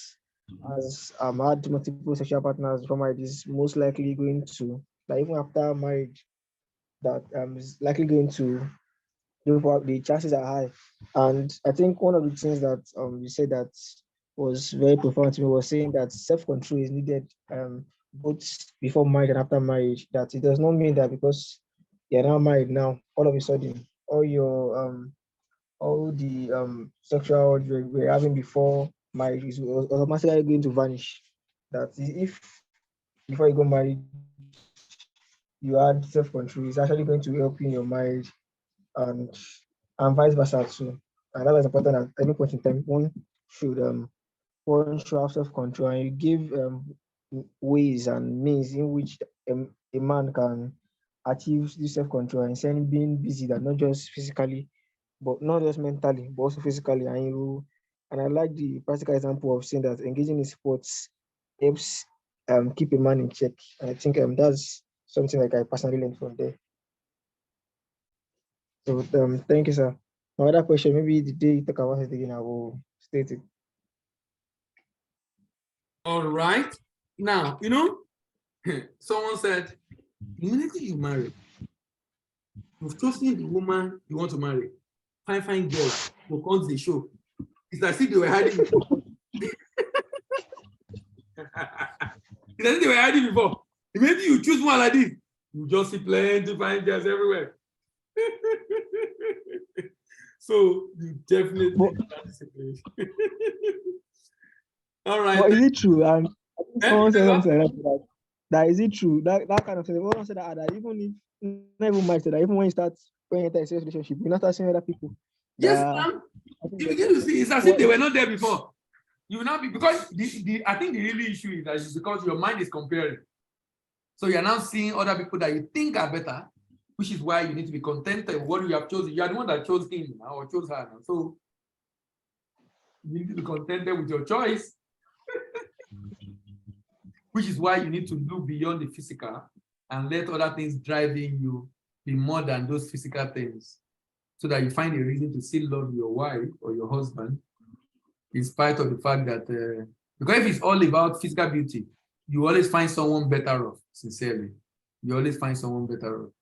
has had multiple sexual partners before marriage is most likely going to, like, even after marriage, that is likely going to, the chances are high. And I think one of the things that you said that was very profound to me was saying that self-control is needed, both before marriage and after marriage. That it does not mean that because you're now married now, all of a sudden all the sexual urge we're having before marriage is automatically going to vanish. That if before you go married you had self-control, it's actually going to help you in your marriage, and vice versa too. And that is important at any point in time. One should have self-control, and you give ways and means in which a man can achieve this self-control, and saying being busy, that not just physically, but not just mentally, but also physically. And I like the practical example of saying that engaging in sports helps keep a man in check. And I think that's something like I personally learned from there. So thank you, sir. My other question, maybe the day you talk about it again, I will state it. All right. Now, someone said, immediately you marry, you've chosen the woman you want to marry. Fine girls who comes the show. It's as if they were hiding before. It's as if they were hiding before. Immediately you choose one like this, you just see plenty fine girls everywhere. So you definitely participate. All right. But is it true? And someone said Remember? something like that is it true? That kind of thing. Someone said that even if not even might say that even when you enter a serious relationship, you not start seeing other people. Yes, that- ma'am. You begin to see it's as if they were not there before. You will not be because I think the real issue is that it's because your mind is comparing. So you're now seeing other people that you think are better, which is why you need to be contented with what you have chosen. You are the one that chose him now or chose her now. So you need to be contented with your choice, which is why you need to look beyond the physical and let other things driving you be more than those physical things, so that you find a reason to still love your wife or your husband, in spite of the fact that, because if it's all about physical beauty, you always find someone better off, sincerely. You always find someone better off.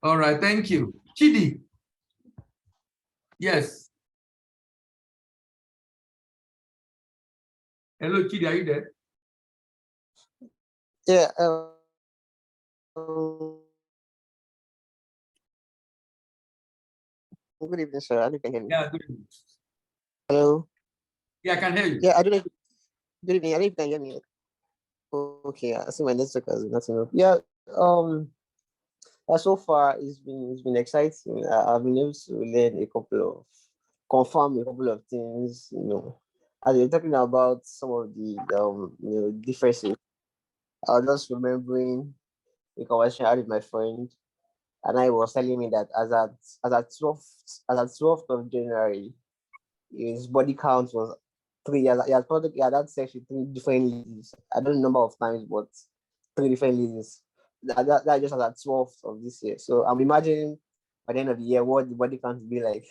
All right, thank you. Chidi. Yes. Hello, Chidi, are you there? Yeah. Good evening, sir. I don't know if you can hear me. Yeah, good evening. Hello. Yeah, I can hear you. Yeah, I don't know. Good evening. I don't know if you can hear me. Okay, I see my network has nothing up. Yeah. So far it's been exciting. I've been able to learn confirm a couple of things. As you're talking about some of the differences, I was just remembering a conversation I had with my friend, and I was telling me that as at 12th of January, his body count was 3 years. He had had sex with 3 different ladies. I don't know the number of times, but 3 different ladies. That just as at 12th of this year. So I'm imagining by the end of the year what the body count will be like.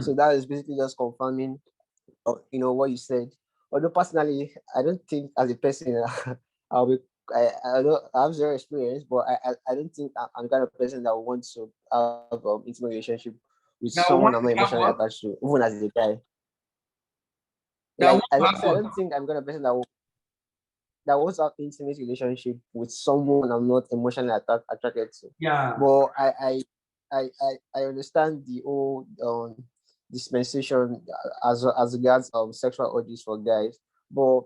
So that is basically just confirming, what you said. Although personally, I don't think as a person, I'll be. I don't I have zero experience, but I don't think I'm the kind of person that would want to have intimate relationship with That someone one I'm not have emotionally what? attached to, even as a guy. That Like I one don't, have I what? don't think I'm gonna person that wants to have intimate relationship with someone I'm not emotionally attracted to. Yeah. But I understand the old dispensation as regards sexual urges for guys. But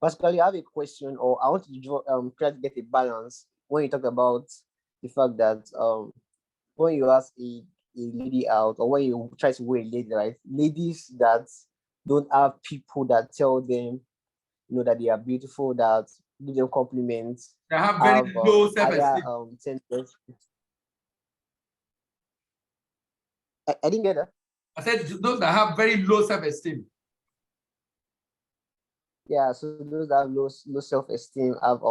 particularly, I have a question, or I want to try to get a balance when you talk about the fact that when you ask a lady out, or when you try to woo a lady, right? Ladies that don't have people that tell them, that they are beautiful, that give them compliments, They have very have low higher self-esteem. sense. I didn't get that. I said those that have very low self-esteem. Yeah, so those that have low self-esteem have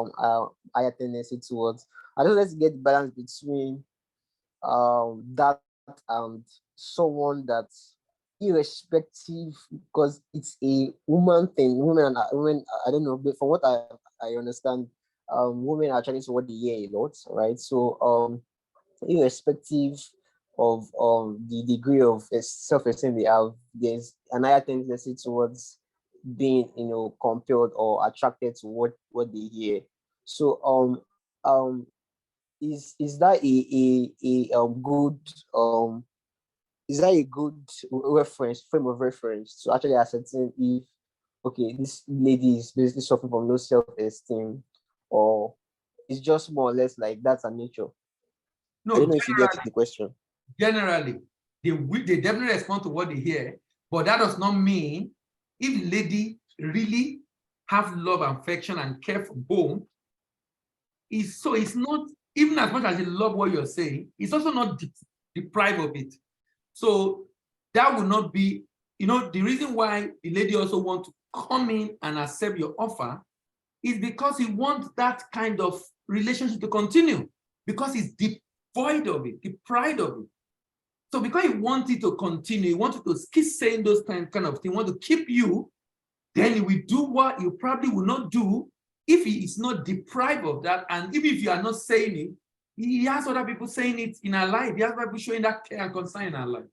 higher tendency towards. I just let's get the balance between that and someone that's irrespective, because it's a woman thing. Women, I don't know, but from what I understand, women are trying to what they hear a lot, right? So irrespective of the degree of self-esteem they have, there's an higher tendency towards being compelled or attracted to what they hear. So is that a good is that a good frame of reference to actually ascertain if, okay, this lady is basically suffering from low self-esteem, or it's just more or less like that's her nature? I No, don't know if you get the question. generally, they definitely respond to what they hear, but that does not mean if the lady really have love, affection, and care for home, it's not, even as much as you love what you're saying, it's also not deprived of it. So that would not be, the reason why the lady also wants to come in and accept your offer is because he wants that kind of relationship to continue, because he's devoid of it, deprived of it. So because he wanted to continue, he wanted to keep saying those kind of things, want to keep you, then he will do what you probably will not do if he is not deprived of that. And even if you are not saying it, he has other people saying it in our life. He has other people showing that care and concern in our life.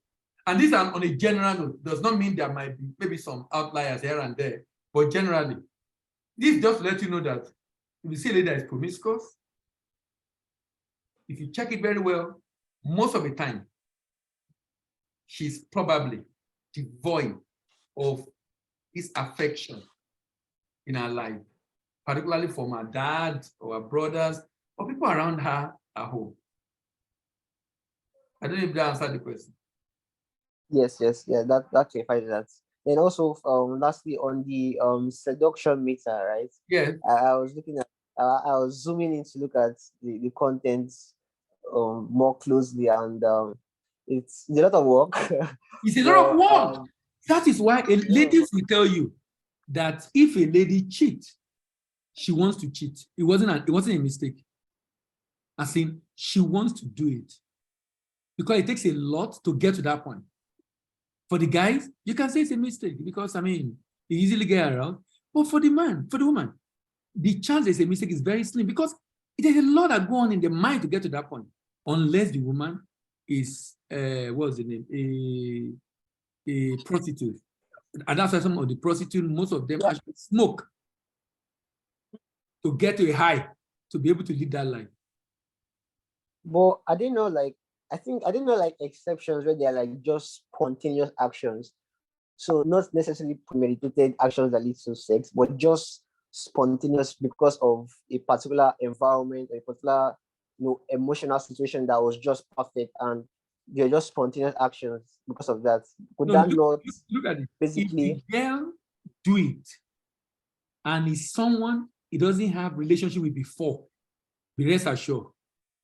And this on a general note does not mean there might be maybe some outliers here and there, but generally, this just to let you know that if you see a lady that is promiscuous, if you check it very well, most of the time, she's probably devoid of this affection in her life, particularly from her dad or her brothers or people around her at home. I don't know if that answered the question. Yes, yeah, that clarifies that. Then also, lastly, on the seduction meter, right? Yes. I was looking at, I was zooming in to look at the contents more closely, and it's a lot of work. It's a lot of work. But, That is why ladies will tell you that if a lady cheats, she wants to cheat. It wasn't a mistake. As in, she wants to do it. Because it takes a lot to get to that point. For the guys, you can say it's a mistake because, I mean, you easily get around. But for the man, for the woman, the chance it's a mistake is very slim because there's a lot that go on in the mind to get to that point. Unless the woman is, what's the name? A prostitute. And that's why some of the prostitutes, most of them actually smoke to get to a high, to be able to live that life. But I didn't know, like, I didn't know, like, exceptions where they're like just spontaneous actions. So not necessarily premeditated actions that lead to sex, but just spontaneous because of a particular environment, a particular, emotional situation that was just perfect, and they're just spontaneous actions because of that. Could that not look at it. basically? If the girl do it, and it's someone he doesn't have relationship with before, be rest assured,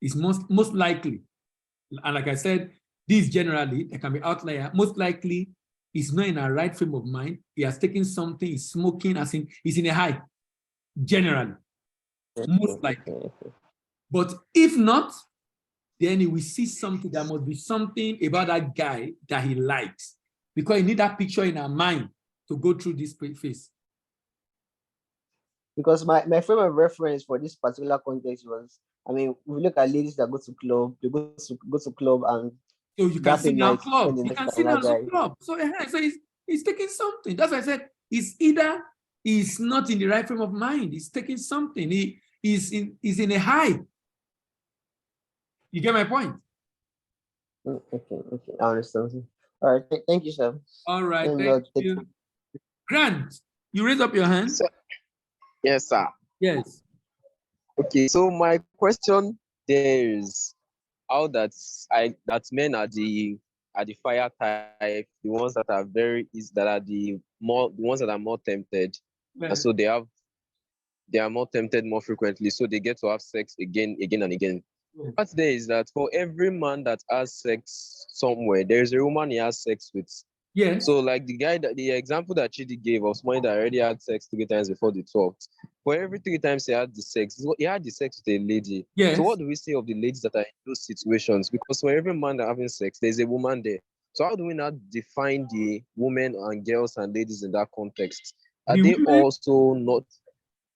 it's most likely, and like I said, this generally, there can be outlier, most likely he's not in a right frame of mind, he has taken something, he's smoking, as in, he's in a high, generally, most likely. But if not, then he will see something, there must be something about that guy that he likes, because he need that picture in our mind to go through this phase. Because my frame of reference for this particular context was, I mean, we look at ladies that go to club, they go to club, and so you can see now club. You can see now club. So he's taking something. That's why I said it's either he's not in the right frame of mind. He's taking something. He's in a high. You get my point? Okay. I understand. All right. Thank you, sir. All right. Thank you. Grant, you raise up your hand. Yes, sir. Yes. Okay. So my question there is how that men are the fire type, the ones that are the ones that are more tempted, and so they are more tempted more frequently, so they get to have sex again and again. What there is that for every man that has sex somewhere, there is a woman he has sex with. Yes. So like the example that Chidi gave of someone that already had sex 3 times before they talked. For every 3 times he had the sex with a lady. Yes. So what do we say of the ladies that are in those situations? Because for every man that having sex, there's a woman there. So how do we not define the women and girls and ladies in that context? Are they also not?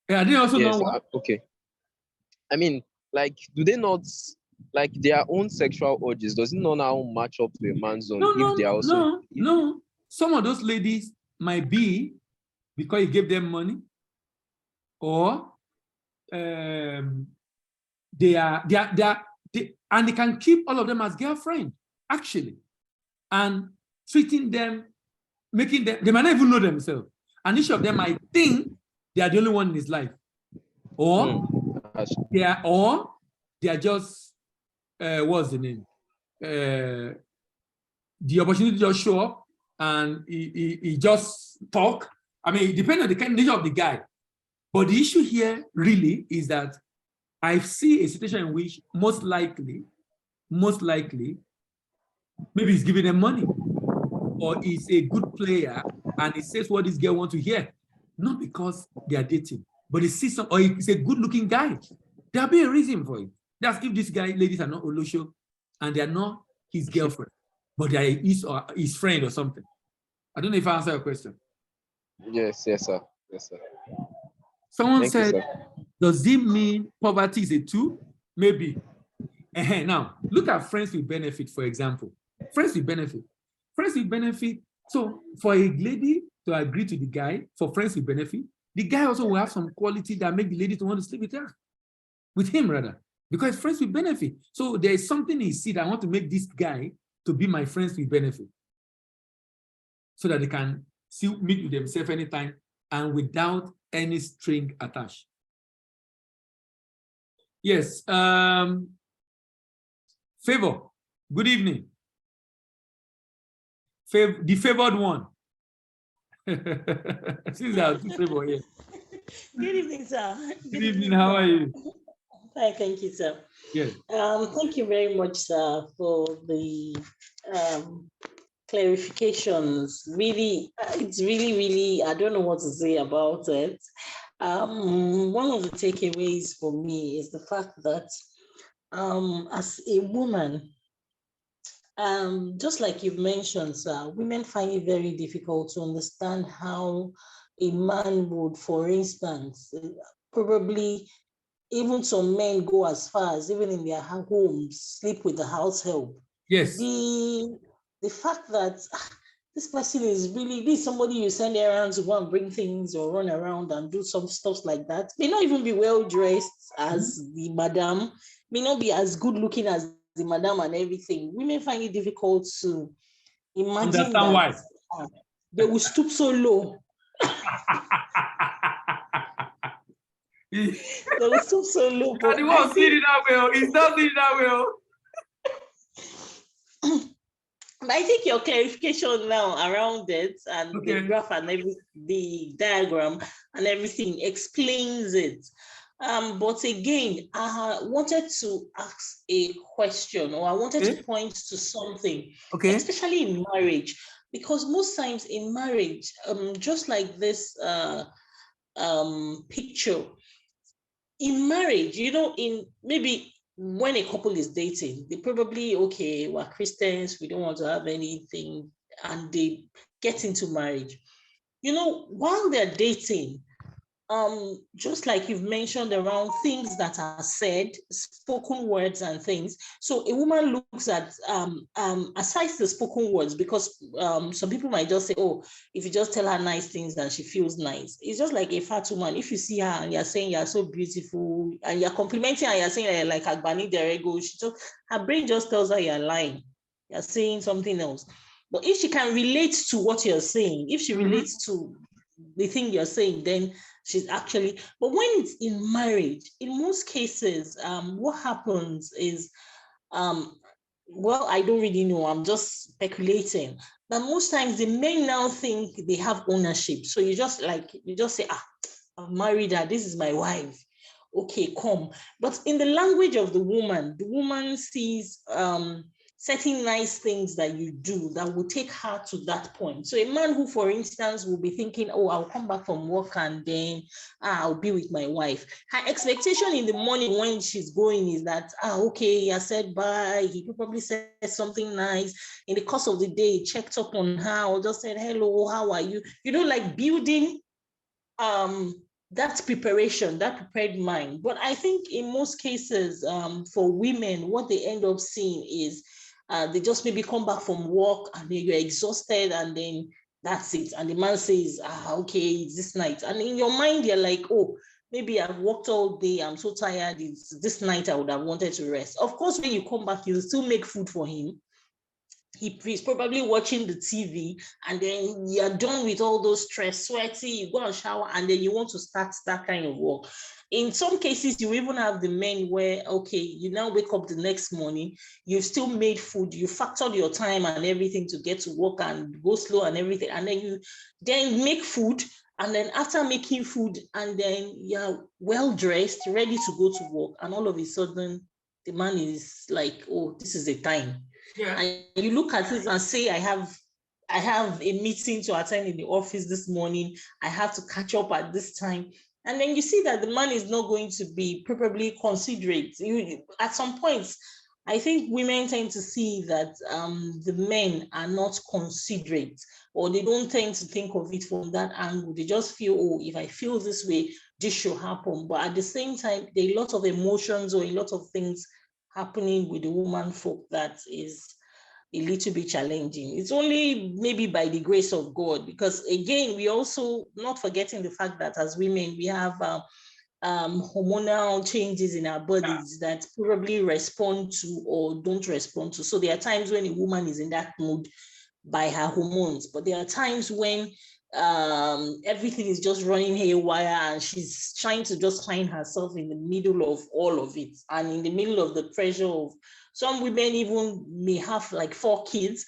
Yeah, are they also not? Okay. I mean, like, do they not, like, their own sexual urges, does it not now match up to a man's own? No. Some of those ladies might be because he gave them money, or and they can keep all of them as girlfriend, actually, and treating them, making them, they might not even know themselves. And each of them might think they are the only one in his life. Or they are just what's the name? The opportunity just show up and he just talk. I mean, it depends on the kind of nature of the guy. But the issue here really is that I see a situation in which most likely, maybe he's giving them money, or he's a good player and he says what this girl wants to hear, not because they are dating, but he sees or he's a good-looking guy. There'll be a reason for it. That's if this guy, ladies are not Olosho and they are not his girlfriend. but they are his friend or something. I don't know if I answered your question. Yes, sir. Yes, sir. Someone Thank you, said, sir. does it mean poverty is a two? Maybe. Now, look at friends with benefit, for example. Friends with benefit. Friends with benefit. So for a lady to agree to the guy for friends with benefit, the guy also will have some quality that make the lady to want to sleep with her, with him rather, because friends with benefit. So there is something he see that I want to make this guy to be my friends with benefit, so that they can still meet with themselves anytime and without any string attached. Yes. Favor. Good evening. The favored one. Since I have two favor here. Good evening, sir. Good evening. How are you? Hi, thank you, sir. Yes. Thank you very much, sir, for the clarifications. Really, it's really, I don't know what to say about it. One of the takeaways for me is the fact that as a woman, just like you've mentioned, sir, women find it very difficult to understand how a man would, for instance, probably even some men go as far as even in their homes, sleep with the house help. Yes. The fact that this person is really, this somebody you send around to go and bring things or run around and do some stuff like that, may not even be well dressed as the madam, may not be as good looking as the madam and everything. Women find it difficult to imagine understand that why they will stoop so low. They will stoop so low. But won't see it that way. It's not it that way. But I think your clarification now around it and Okay. the graph and the diagram and everything explains it. But again, I wanted to ask a question, or I wanted to point to something, especially in marriage, because most times in marriage, just like this picture, in marriage, you know, in maybe when a couple is dating, they probably, okay, we're Christians, we don't want to have anything, and they get into marriage. You know, while they're dating, just like you've mentioned around things that are said, spoken words and things. So a woman looks at, aside the spoken words, because some people might just say, oh, if you just tell her nice things and she feels nice. It's just like a fat woman. If you see her and you're saying you're so beautiful and you're complimenting her, you're saying like Agbani Derego, her brain just tells her you're lying. You're saying something else. But if she can relate to what you're saying, if she relates to the thing you're saying, then she's actually, but when it's in marriage, in most cases, what happens is, well, I don't really know, I'm just speculating, but most times the men now think they have ownership. So you just say, I'm married her, this is my wife. Okay, come. But in the language of the woman sees certain nice things that you do that will take her to that point. So a man who, for instance, will be thinking, oh, I'll come back from work and then I'll be with my wife. Her expectation in the morning when she's going is that, okay, I said bye. He probably said something nice. In the course of the day, checked up on her or just said, hello, how are you? You know, like building that preparation, that prepared mind. But I think in most cases, for women, what they end up seeing is they just maybe come back from work and then you're exhausted and then that's it. And the man says, okay, it's this night. And in your mind, you're like, oh, maybe I've worked all day, I'm so tired, it's this night I would have wanted to rest. Of course, when you come back, you'll still make food for him. He's probably watching the TV and then you're done with all those stress, sweaty, you go and shower and then you want to start that kind of work. In some cases, you even have the men where, okay, you now wake up the next morning, you've still made food, you factored your time and everything to get to work and go slow and everything. And then you then make food. And then after making food and then you're well-dressed, ready to go to work. And all of a sudden, the man is like, oh, this is the time. Yeah. And you look at it and say, I have a meeting to attend in the office this morning. I have to catch up at this time. And then you see that the man is not going to be probably considerate. At some points, I think women tend to see that the men are not considerate, or they don't tend to think of it from that angle. They just feel, oh, if I feel this way, this should happen. But at the same time, there are a lot of emotions or a lot of things happening with the woman folk that is a little bit challenging. It's only maybe by the grace of God, because again, we also not forgetting the fact that as women, we have hormonal changes in our bodies that probably respond to or don't respond to. So there are times when a woman is in that mood by her hormones, but there are times when everything is just running haywire and she's trying to just find herself in the middle of all of it, and in the middle of the pressure of, some women even may have like 4 kids,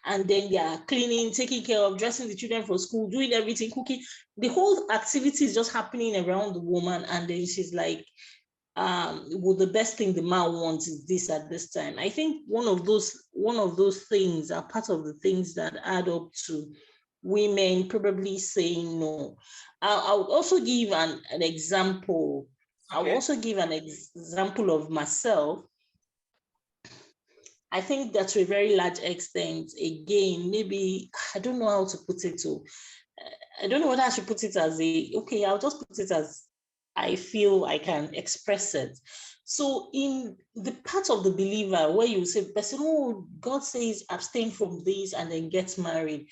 and then they are cleaning, taking care of, dressing the children for school, doing everything, cooking. The whole activity is just happening around the woman, and then she's like, well, the best thing the man wants is this at this time. I think one of those things are part of the things that add up to women probably saying no. I would also give an example. Okay. I will also give an example of myself. I think that to a very large extent, again, maybe, I don't know how to put it. I don't know whether I should put it as okay, I'll just put it as I feel I can express it. So in the part of the believer where you say, oh, God says abstain from this and then get married,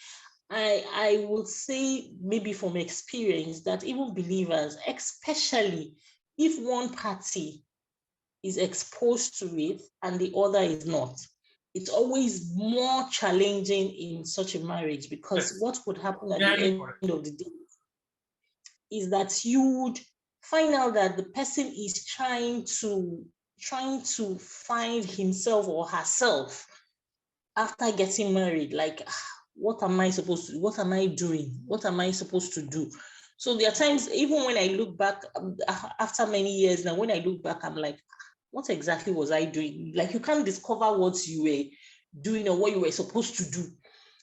I would say, maybe from experience, that even believers, especially if one party is exposed to it and the other is not, it's always more challenging in such a marriage, because what would happen at the end of the day is that you would find out that the person is trying to find himself or herself after getting married. Like, what am I supposed to do? What am I doing? What am I supposed to do? So there are times, even when I look back after many years now, when I look back, I'm like, what exactly was I doing? Like, you can't discover what you were doing or what you were supposed to do.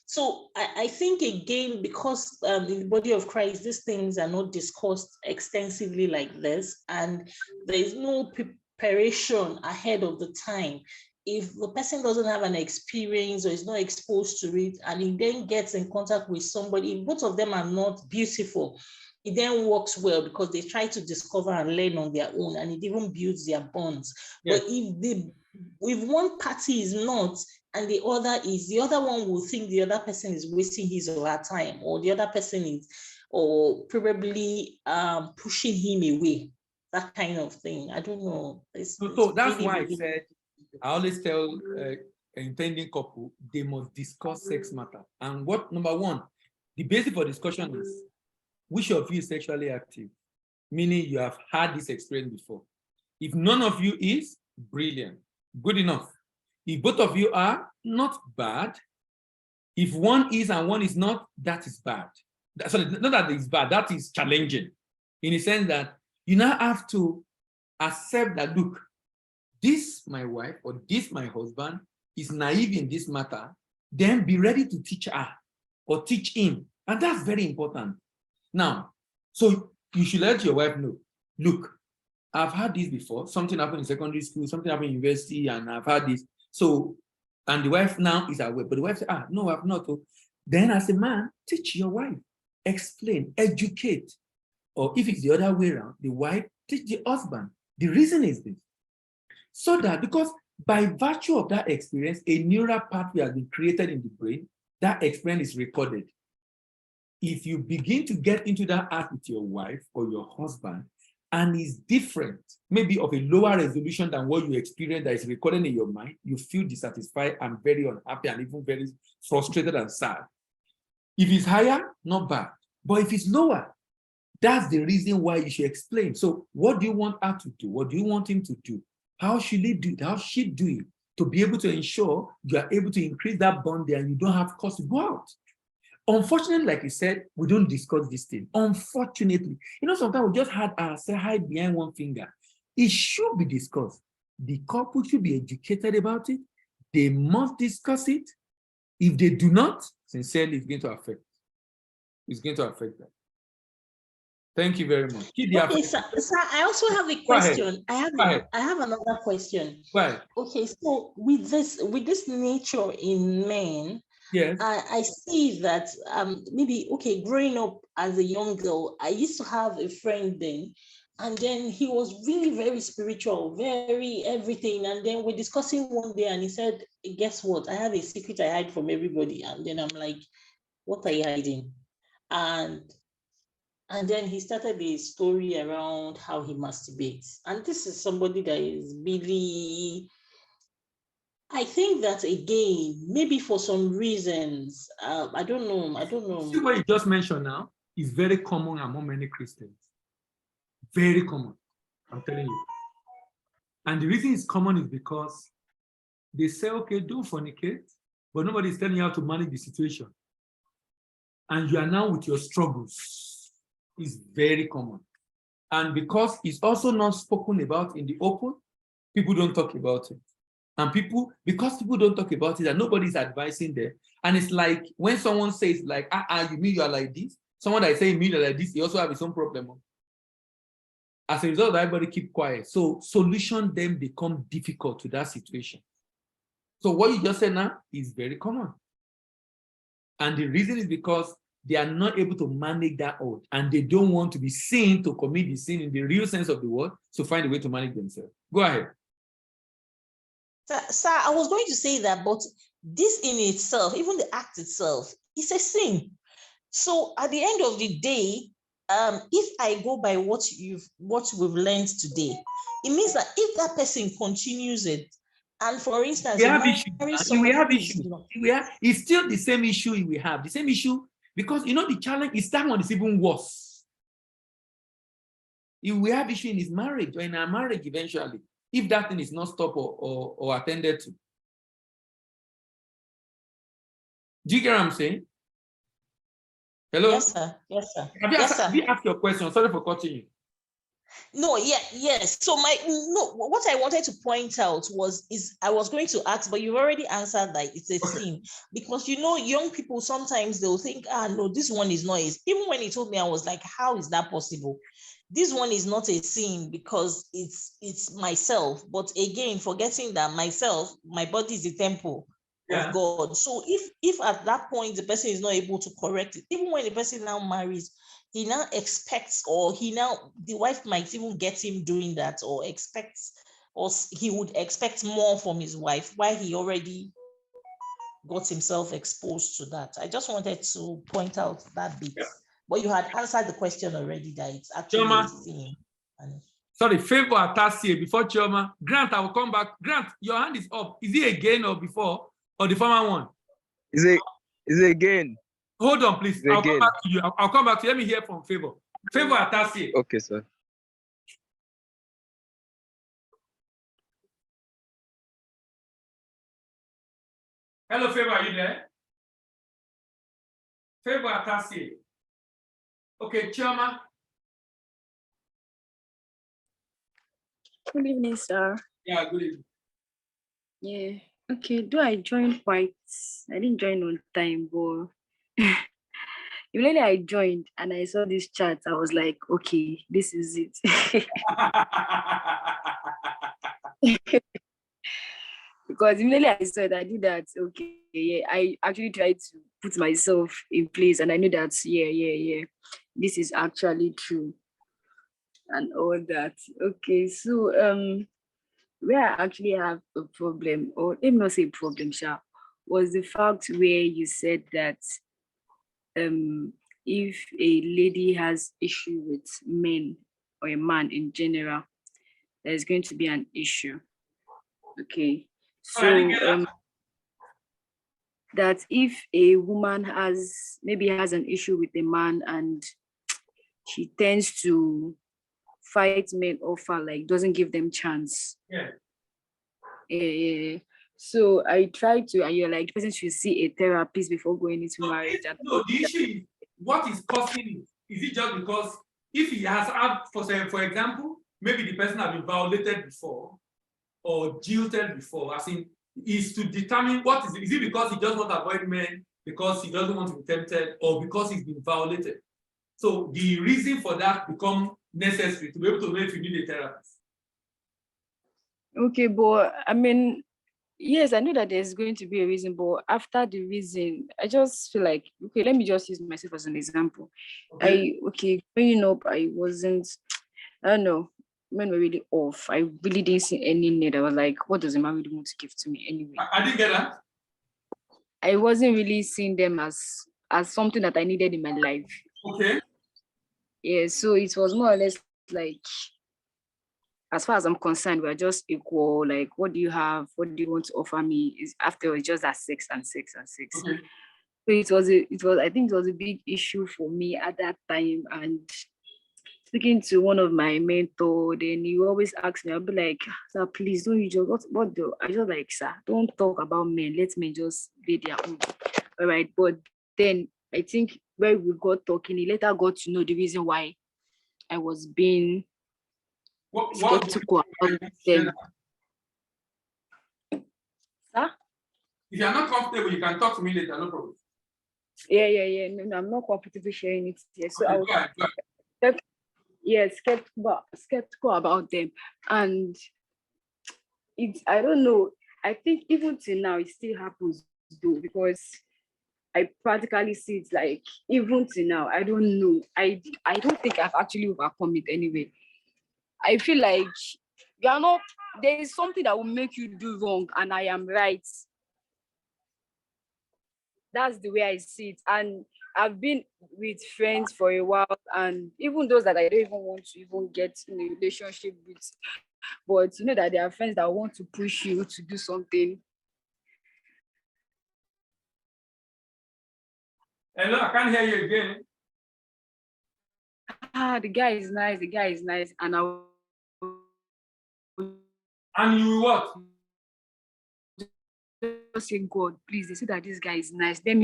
So I think, again, because in the body of Christ, these things are not discussed extensively like this, and there is no preparation ahead of the time. If the person doesn't have an experience or is not exposed to it, and he then gets in contact with somebody, if both of them are not beautiful, it then works well because they try to discover and learn on their own, and it even builds their bonds. Yes. But if one party is not, and the other is, the other one will think the other person is wasting his or her time, or the other person is, or probably pushing him away, that kind of thing. I don't know. So that's really, why I said, I always tell an intending couple, they must discuss sex matter. And number one, the basis for discussion is, which of you is sexually active? Meaning you have had this experience before. If none of you is, brilliant, good enough. If both of you are, not bad. If one is and one is not, that is bad. Sorry, not that it's bad, that is challenging. In the sense that you now have to accept that, look, this, my wife, or this, my husband, is naive in this matter, then be ready to teach her or teach him. And that's very important. Now, so you should let your wife know, look, I've had this before. Something happened in secondary school, something happened in university, and I've had this. So, and the wife now is aware, but the wife says, no, I've not. Then as a man, teach your wife, explain, educate. Or if it's the other way around, the wife teach the husband. The reason is this. So that, because by virtue of that experience, a neural pathway has been created in the brain, that experience is recorded. If you begin to get into that act with your wife or your husband, and is different, maybe of a lower resolution than what you experienced that is recorded in your mind, you feel dissatisfied and very unhappy and even very frustrated and sad. If it's higher, not bad. But if it's lower, that's the reason why you should explain. So what do you want her to do? What do you want him to do? How should he do it? How should she do it? To be able to ensure you are able to increase that bond there and you don't have cause to go out. Unfortunately, like you said, we don't discuss this thing. Unfortunately, sometimes we just had our say hide behind one finger. It should be discussed. The couple should be educated about it. They must discuss it. If they do not, sincerely, it's going to affect. It's going to affect them. Thank you very much. Okay, sir, I also have a question. I have another question. Right. Okay, so with this nature in men, Yes. I see that maybe, okay, growing up as a young girl, I used to have a friend then, and then he was really very spiritual, very everything. And then we're discussing one day, and he said, "Guess what? I have a secret I hide from everybody." And then I'm like, "What are you hiding?" And then he started a story around how he masturbates. And this is somebody that is really, I think that again, maybe for some reasons, I don't know. See what you just mentioned now is very common among many Christians. Very common, I'm telling you. And the reason it's common is because they say, okay, don't fornicate, but nobody is telling you how to manage the situation. And you are now with your struggles. It's very common. And because it's also not spoken about in the open, people don't talk about it. And because people don't talk about it and nobody's advising them, and it's like when someone says like, you mean you are like this? Someone that is saying me like this, he also have his own problem. As a result, everybody keep quiet. So solution then become difficult to that situation. So what you just said now is very common. And the reason is because they are not able to manage that out, and they don't want to be seen to commit the sin in the real sense of the word, so find a way to manage themselves. Go ahead. Sir, I was going to say that, but this in itself, even the act itself, is a sin. So at the end of the day, if I go by what we've learned today, it means that if that person continues it, and for instance, we have issues. It's still the same issue we have. The same issue, because the challenge is that one is even worse. If we have issue in his marriage or in our marriage eventually, if that thing is not stopped or attended to. Do you get what I'm saying? Hello? Yes, sir. Yes, sir. Have you asked your question? Sorry for cutting you. No, yes. So what I wanted to point out I was going to ask, but you've already answered that it's a sin. Because young people sometimes they'll think, no, this one is not. Even when he told me, I was like, how is that possible? This one is not a sin because it's myself. But again, forgetting that my body is the temple of God. So if at that point the person is not able to correct it, even when the person now marries, he now expects, the wife might even get him doing that, or he would expect more from his wife, while he already got himself exposed to that. I just wanted to point out that bit. But you had answered the question already that it's actually a sin. Sorry, Favor Atasie before Chioma. Grant, I will come back. Grant, your hand is up. Is it again or before? Or the former one? Is it again? Hold on, please. I'll come back to you. I'll come back to you. Let me hear from Favor. Favor Atasie. Okay, sir. Hello, Favor. Are you there? Favor Atasie. Okay, Chioma. Good evening, sir. Yeah, good evening. Yeah. Okay, though I didn't join on time, but immediately I joined and I saw this chat, I was like, okay, this is it. Because immediately I saw it, I did that, okay, yeah, I actually tried to put myself in place, and I knew that, yeah, this is actually true and all that. Okay, so where I actually have a problem, or let me not say problem, was the fact where you said that if a lady has issue with men or a man in general, there's going to be an issue. Okay, so that if a woman has an issue with a man and she tends to fight men offer, like doesn't give them chance. So I try to, and you're like, the person should see a therapist before going into marriage. No, the issue is what is causing it. Is it just because if he has had, for example, maybe the person has been violated before or jilted before, as in, is to determine what is it. Is it because he just wants to avoid men because he doesn't want to be tempted, or because he's been violated? So the reason for that become necessary to be able to know if you need a therapist. Okay, but I mean, yes, I know that there's going to be a reason, but after the reason, I just feel like, okay, let me just use myself as an example. Okay. Growing up, I wasn't, I don't know, men were really off. I really didn't see any need. I was like, what does a man really want to give to me anyway? I didn't get that. I wasn't really seeing them as something that I needed in my life. Okay. Yeah, so it was more or less like, as far as I'm concerned, we're just equal. Like, what do you have? What do you want to offer me? Is after it's just that sex and sex and sex. Okay. So I think it was a big issue for me at that time. And speaking to one of my mentor, then you always ask me, I'll be like, sir, please don't you just what do I just like, sir, don't talk about men. Let men just be their own. All right. But then I think when we got talking, he later got to know the reason why I was being skeptical about them. Sir? If you're not comfortable, you can talk to me later, no problem. Yeah. No, I'm not comfortable sharing it here. So Okay, I was skeptical about them. And I don't know. I think even till now, it still happens though, because I practically see it like even till now, I don't know. I don't think I've actually overcome it anyway. I feel like there is something that will make you do wrong and I am right. That's the way I see it. And I've been with friends for a while, and even those that I don't even want to even get in a relationship with, but you know that there are friends that want to push you to do something. Hello, I can't hear you again. The guy is nice, and And you what? just say, God, please, they say that this guy is nice. Then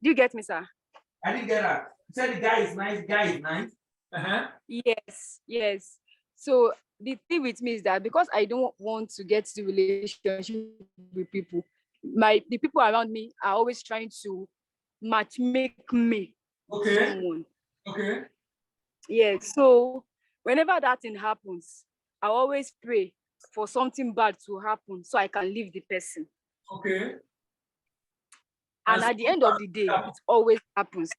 do you get me, sir? I didn't get that. You said the guy is nice. Uh-huh. Yes. So the thing with me is that because I don't want to get the relationship with people, the people around me are always trying to match make me someone. Okay. Yeah. So whenever that thing happens, I always pray for something bad to happen so I can leave the person. Okay. And at the end of the day, it always happens.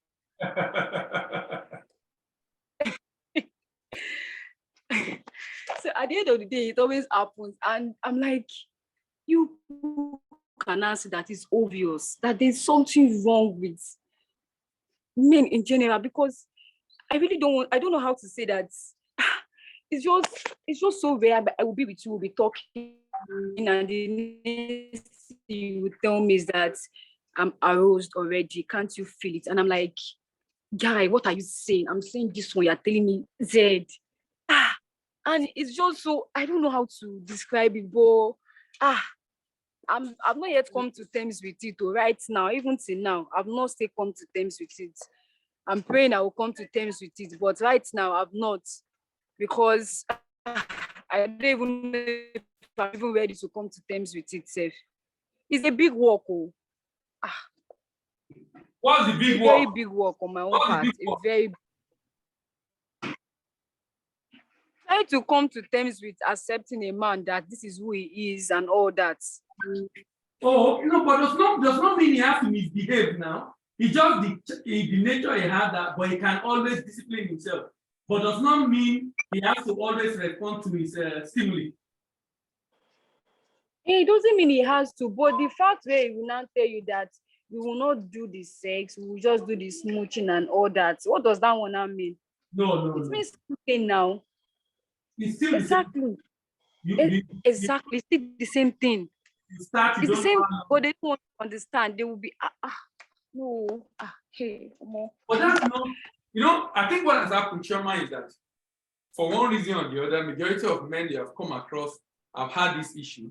So at the end of the day, it always happens. And I'm like, you can answer that it's obvious that there's something wrong with men in general, because I don't know how to say that. It's just so rare. But I will be with you, we'll be talking, and the next thing you will tell me is that I'm aroused already. Can't you feel it? And I'm like, guy, what are you saying? I'm saying this one, you're telling me Z. And it's just so, I don't know how to describe it, but I've not yet come to terms with it. Right now, even till now, I've not still come to terms with it. I'm praying I will come to terms with it, but right now I've not, because I don't even know if I'm even ready to come to terms with itself. It's a big work. What's the big work? Very big work on my own part. Trying to come to terms with accepting a man that this is who he is and all that. Oh, no, but does not mean he has to misbehave now. It's just the nature he has that, but he can always discipline himself. But does not mean he has to always respond to his stimuli. It doesn't mean he has to, but the fact where he will not tell you that we will not do the sex, we will just do the smooching and all that. What does that one mean? No. It means something now. It's still exactly. Exactly. It's still the same thing. It's the same, but they don't want to understand. They will be hey. But that's not, I think what has happened, Choma, is that for one reason or the other, majority of men they have come across have had this issue.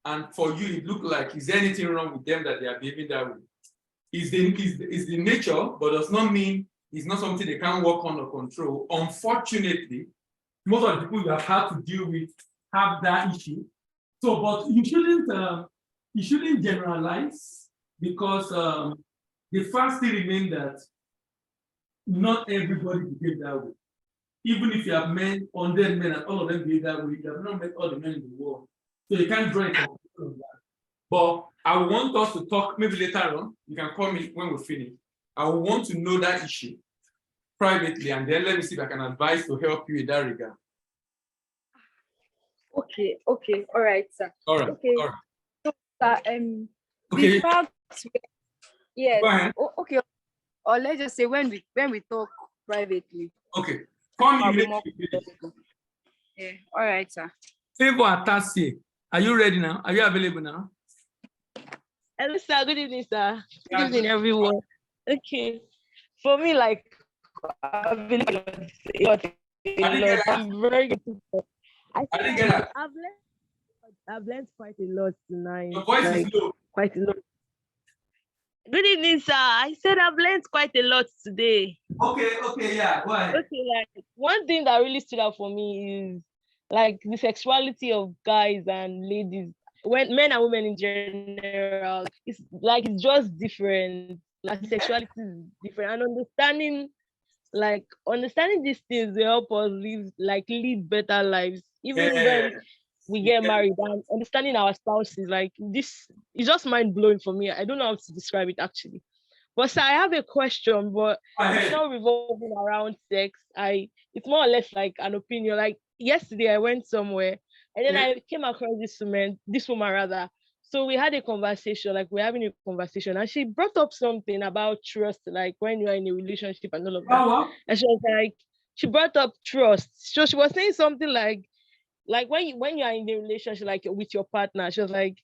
And for you, it looked like, is there anything wrong with them that they are behaving that way? Is the nature, but does not mean it's not something they can work on or control. Unfortunately, most of the people you have had to deal with have that issue. So, but you shouldn't generalize, because the fact still remains that not everybody behave that way. Even if you have 100 men and all of them behave that way, you have not met all the men in the world. So you can't draw a conclusion on that. But I want us to talk maybe later on. You can call me when we finish. I want to know that issue privately, and then let me see if I can advise to help you in that regard. Okay, all right, sir. All right. Okay. All right. So, Okay. the fact, yes. Go ahead. Okay. Or let's just say when we talk privately. Okay. Call me I'll be immediately, more please. Yeah. All right, sir. Favor Atasie, are you ready now? Are you available now? Hello, sir. Good evening, sir. Good Yeah, evening, everyone. Okay. For me, like, I've been a lot. I'm very good. I didn't get that. I've learned quite a lot tonight. Your voice is low. Quite a lot. Good evening, sir. I said I've learned quite a lot today. Okay, yeah, go ahead. Okay, like one thing that really stood out for me is like the sexuality of guys and ladies, when men and women in general, it's just different. Like sexuality is different, and understanding these things will help us lead better lives, even when we get married, and understanding our spouses. Like this is just mind blowing for me. I don't know how to describe it actually. But sir, I have a question, but it's not revolving around sex. It's more or less like an opinion. Like yesterday, I went somewhere and then I came across this woman rather. So we had a conversation, like we're having a conversation, and she brought up something about trust, like when you're in a relationship and all of that. And she was like, she brought up trust. So she was saying something like when you are in a relationship, like with your partner, she was like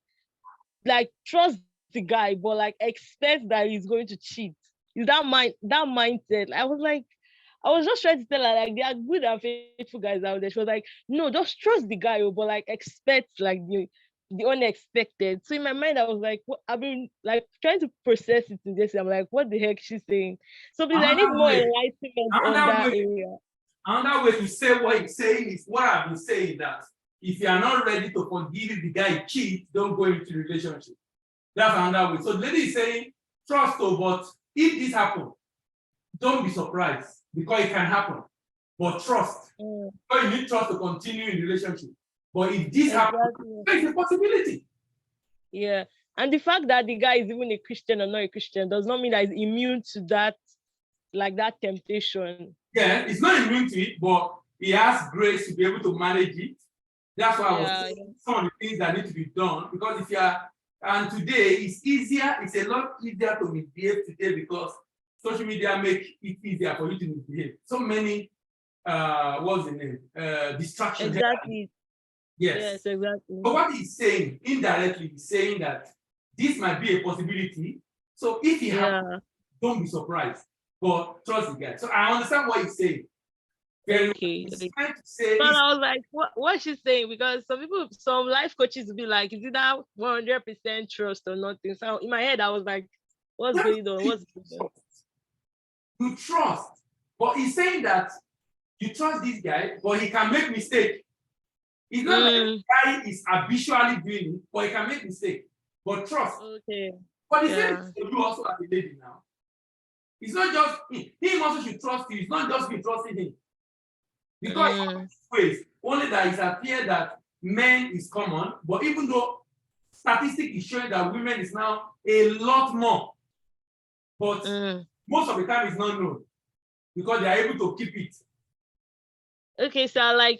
trust the guy, but like expect that he's going to cheat. Is that mindset? I was just trying to tell her like there are good and faithful guys out there. She was like, no, just trust the guy, but like expect like the unexpected. So in my mind, I was like, what, I've been like trying to process it in this. I'm like, what the heck she's saying? So please, I need more enlightenment on that area. Another way to say what he's saying is what I've been saying, that if you are not ready to forgive if the guy cheats, don't go into the relationship. That's another way. So the lady is saying, trust, but if this happens, don't be surprised because it can happen. But trust. So you need trust to continue in the relationship. But if this happens, it's a possibility. Yeah. And the fact that the guy is even a Christian or not a Christian does not mean that he's immune to that, like that temptation. Yeah, he's not immune to it, but he has grace to be able to manage it. That's why I was saying some of the things that need to be done. Because if you are, and today it's a lot easier to misbehave today because social media make it easier for you to misbehave. So many, what's the name? Distractions. Exactly. Yes, exactly. But what he's saying, indirectly, he's saying that this might be a possibility. So if he happens, don't be surprised. But trust the guy. So I understand what he's saying. Okay. Trying to say but I was like, what she's saying, because some life coaches will be like, is it that 100% trust or nothing? So in my head, I was like, what's going on? What's going on? You trust. But he's saying that you trust this guy, but he can make mistake. It's not that the guy is habitually doing it, but he can make mistake. But trust. Okay. But he said to you also as a lady now. It's not just him also should trust you. It's not just me trusting him. Because ways, only that it appears that men is common, but even though statistics is showing that women is now a lot more, but most of the time it's not known because they are able to keep it. Okay, so I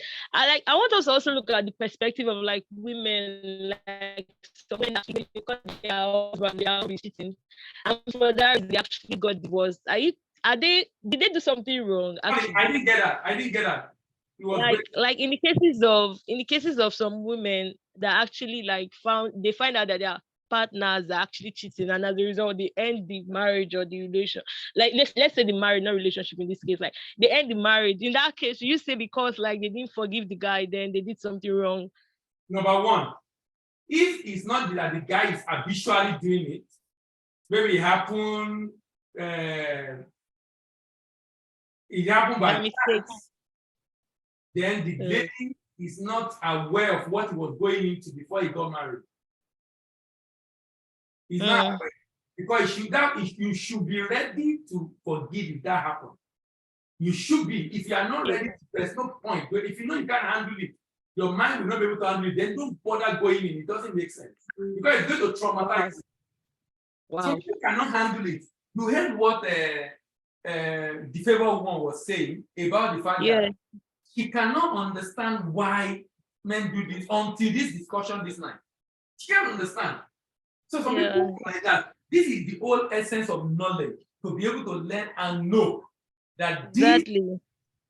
want us to also look at the perspective of like women, like so when because they are cheating, and for that they actually got divorced. Did they do something wrong? Actually? I didn't get that. It was like in the cases of some women that actually they find out that their partners are actually cheating, and as a result they end the marriage or the relation. Like let's say the marriage, not relationship in this case, like they end the marriage. In that case, you say because like they didn't forgive the guy, then they did something wrong. Number one, if it's not that the guy is habitually doing it, maybe it happened by mistakes. Then the lady is not aware of what he was going into before he got married. He's not aware. Because you should be ready to forgive if that happens. You should be. If you are not ready, there's no point. But if you know you can't handle it, your mind will not be able to handle it, then don't bother going in. It doesn't make sense. Because it's going to traumatize you. Wow. So if you cannot handle it, you heard what the favorite one was saying about the fact that she cannot understand why men do this until this discussion this night. She can't understand. So some people like that, this is the whole essence of knowledge, to be able to learn and know that this. Exactly.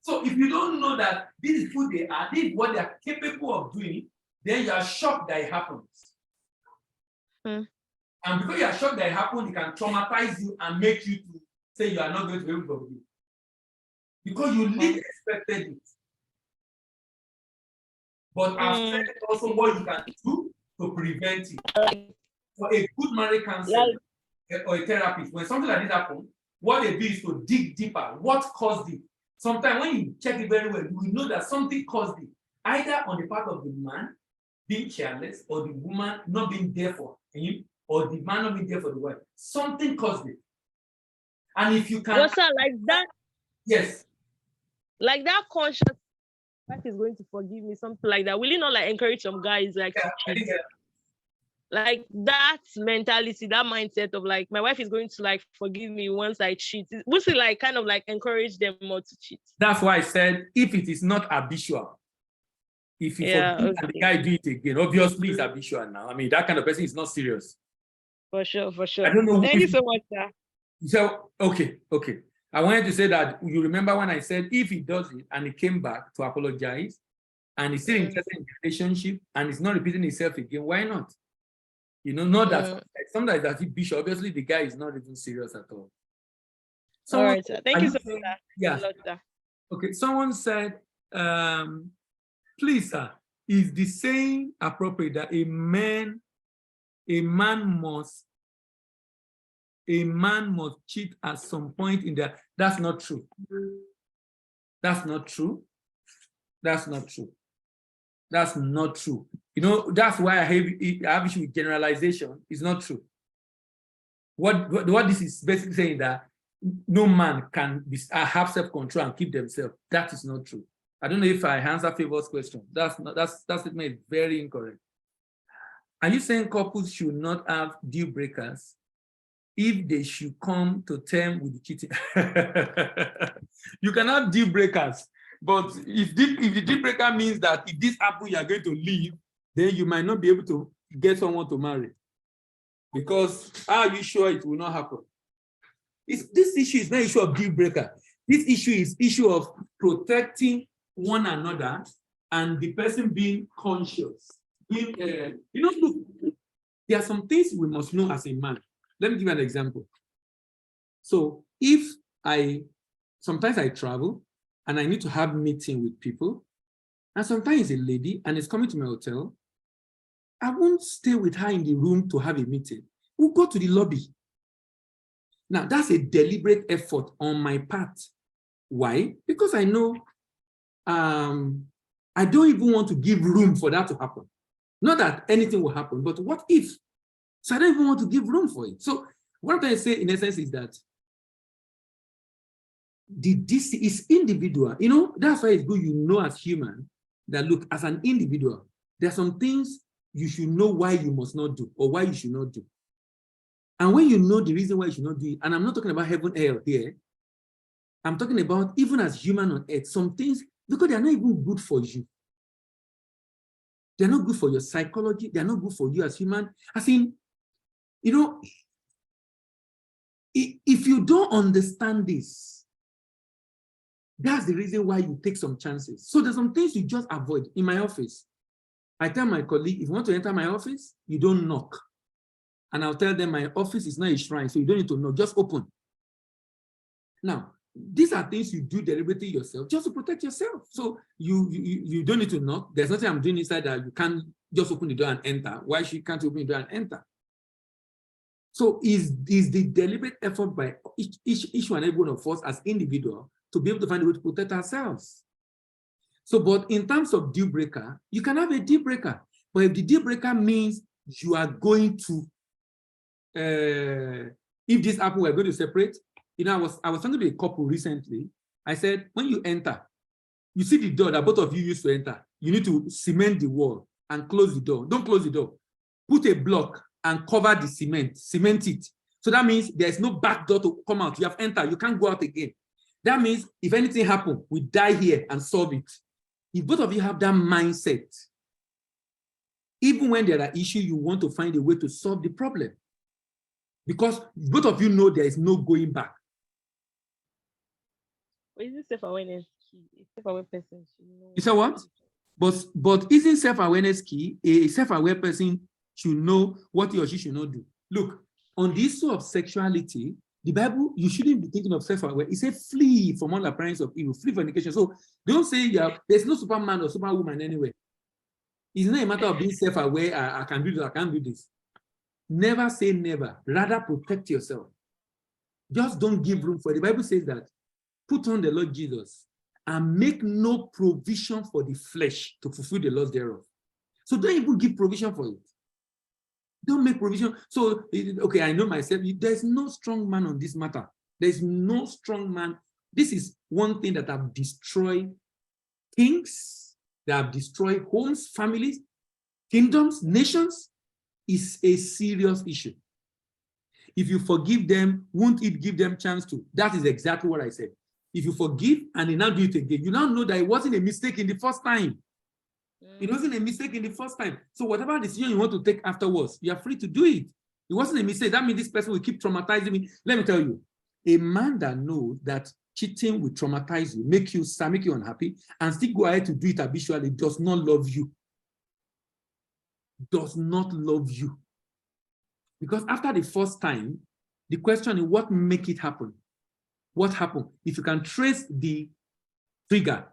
So if you don't know that this is who they are, this is what they are capable of doing, then you are shocked that it happens. And because you are shocked that it happened, it can traumatize you and make you to say you are not going to be able to do it. Because you least expected it. But I've said also what you can do to prevent it. For a good marriage counselor or a therapist, when something like this happens, what they do is to dig deeper. What caused it? Sometimes when you check it very well, you will know that something caused it, either on the part of the man being careless, or the woman not being there for him, or the man not being there for the wife. Something caused it. And if you can... Well, sir, like that... Yes. Like that conscious... That is going to forgive me, something like that. Will you not like encourage some guys like to cheat? Like that mentality, that mindset of like, my wife is going to like forgive me once I cheat. Would it like kind of like encourage them more to cheat? That's why I said, if it is not habitual, if you forgive and the guy do it again, obviously it's habitual now. I mean, that kind of person is not serious. For sure, for sure. I don't know. Thank you so much, sir. So, okay. I wanted to say that you remember when I said if he does it and he came back to apologize and he's still interested in the relationship and it's not repeating himself again, why not? You know, not that sometimes that bishop, obviously the guy is not even serious at all. All right, sir. Thank you so much. Yeah. Okay. Someone said, please, sir, is the saying appropriate that a man must cheat at some point in their... That's not true. That's not true. That's not true. That's not true. You know, that's why I have issue with generalization. It's not true. What this is basically saying that no man can have self-control and keep themselves. That is not true. I don't know if I answer Favor's question. That statement is very incorrect. Are you saying couples should not have deal breakers if they should come to terms with the cheating? You can have deal breakers, but if the deal breaker means that if this happens, you are going to leave, then you might not be able to get someone to marry. Because how are you sure it will not happen? This issue is not an issue of deal breaker. This issue is issue of protecting one another and the person being conscious. You know, look, there are some things we must know as a man. Let me give you an example. So if sometimes I travel and I need to have meeting with people, and sometimes a lady and is coming to my hotel, I won't stay with her in the room to have a meeting. We'll go to the lobby. Now, that's a deliberate effort on my part. Why? Because I know I don't even want to give room for that to happen. Not that anything will happen, but what if? So I don't even want to give room for it. So what I'm trying to say in essence is that this is individual. You know, that's why it's good you know as human that look, as an individual, there are some things you should know why you must not do or why you should not do. And when you know the reason why you should not do it, and I'm not talking about heaven, hell here, I'm talking about even as human on earth, some things, because they are not even good for you. They're not good for your psychology. They're not good for you as human. I think, you know, if you don't understand this, that's the reason why you take some chances. So there's some things you just avoid. In my office, I tell my colleague, if you want to enter my office, you don't knock. And I'll tell them my office is not a shrine, so you don't need to knock, just open. Now, these are things you do deliberately yourself, just to protect yourself. So you don't need to knock. There's nothing I'm doing inside that you can't just open the door and enter. Why can't you open the door and enter? So is the deliberate effort by each and every one of us as individual to be able to find a way to protect ourselves. So, but in terms of deal breaker, you can have a deal breaker. But if the deal breaker means you are going to, if this happens, we're going to separate. You know, I was talking to a couple recently, I said, when you enter, you see the door that both of you used to enter. You need to cement the wall and close the door. Don't close the door. Put a block and cover the cement it. So that means there's no back door to come out. You have entered, you can't go out again. That means if anything happens, we die here and solve it. If both of you have that mindset, even when there are issues, you want to find a way to solve the problem. Because both of you know there is no going back. But isn't self-awareness key? A self-aware person should know. You say what? But isn't self-awareness key? A self-aware person should know what he or she should not do. Look, on the issue of sexuality, the Bible, you shouldn't be thinking of self-aware. It says flee from all appearance of evil, flee fornication. So don't say there's no Superman or Superwoman anywhere. It's not a matter of being self-aware, I can do this, I can't do this. Never say never. Rather protect yourself. Just don't give room for it. The Bible says that put on the Lord Jesus and make no provision for the flesh to fulfill the lust thereof. So don't even give provision for it. Don't make provision. So, okay, I know myself. There's no strong man on this matter. There's no strong man. This is one thing that have destroyed kings, that have destroyed homes, families, kingdoms, nations. Is a serious issue. If you forgive them, won't it give them chance to? That is exactly what I said. If you forgive and they now do it again, you now know that it wasn't a mistake in the first time. It wasn't a mistake in the first time. So whatever decision you want to take afterwards, you are free to do it. It wasn't a mistake. That means this person will keep traumatizing me. Let me tell you, a man that knows that cheating will traumatize you, make you sad, make you unhappy, and still go ahead to do it habitually does not love you. Does not love you. Because after the first time, the question is what make it happen? What happened? If you can trace the trigger,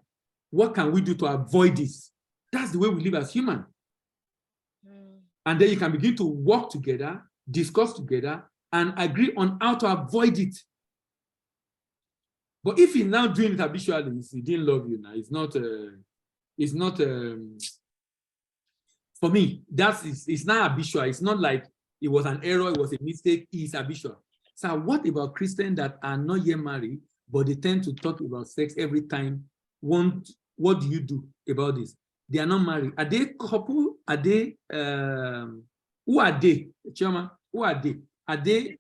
what can we do to avoid this? That's the way we live as humans. And then you can begin to work together, discuss together, and agree on how to avoid it. But if you're now doing it habitually, he didn't love you now. It's not for me, it's not habitual. It's not like it was an error, it was a mistake, it's habitual. So what about Christians that are not yet married, but they tend to talk about sex every time? What do you do about this? They are not married. Are they couple? Are they, who are they? Chama, who are they? Are they,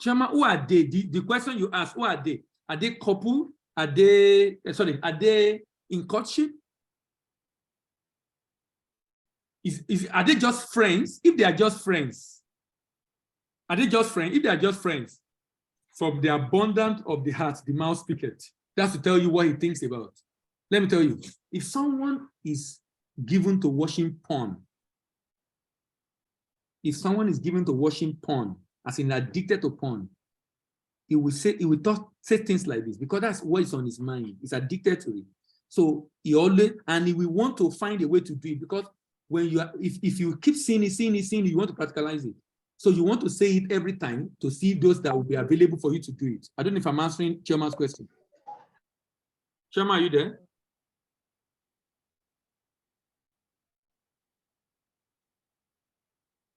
Chama, who are they? The question you ask, who are they? Are they couple? Are they, are they in courtship? Are they just friends? If they are just friends, are they just friends? If they are just friends, from the abundance of the heart, the mouth speaketh. That's to tell you what he thinks about. Let me tell you, if someone is given to watching porn, if someone is given to watching porn, as in addicted to porn, he will say things like this because that's what is on his mind. He's addicted to it. So he always, and he will want to find a way to do it because when you are, if you keep seeing it, you want to practicalize it. So you want to say it every time to see those that will be available for you to do it. I don't know if I'm answering Chiama's question. Chiama, are you there?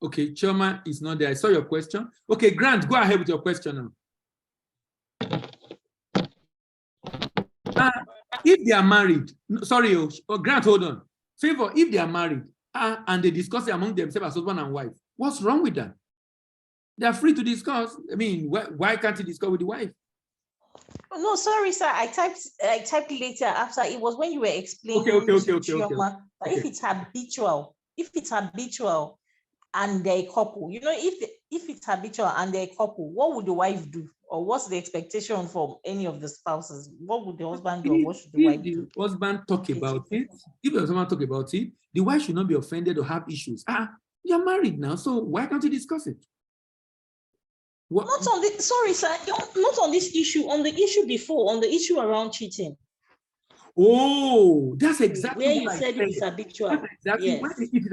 Okay, Chioma is not there. I saw your question. Okay, Grant, go ahead with your question now. If they are married, sorry, Grant, hold on. Favor, if they are married and they discuss it among themselves as husband and wife, what's wrong with that? They are free to discuss. I mean, why can't you discuss with the wife? No, sorry, sir. I typed later after. It was when you were explaining. Okay. If it's habitual, and they're a couple, you know, if it's habitual and they're a couple, what would the wife do? Or what's the expectation from any of the spouses? What would the husband do? Or what should the wife do? If the husband talk about it, if the husband talk about it, the wife should not be offended or have issues. You're married now, so why can't you discuss it? Not on the, sorry, sir, not on this issue, on the issue before, on the issue around cheating. Oh, that's exactly where you said it's habitual. That's exactly yes. If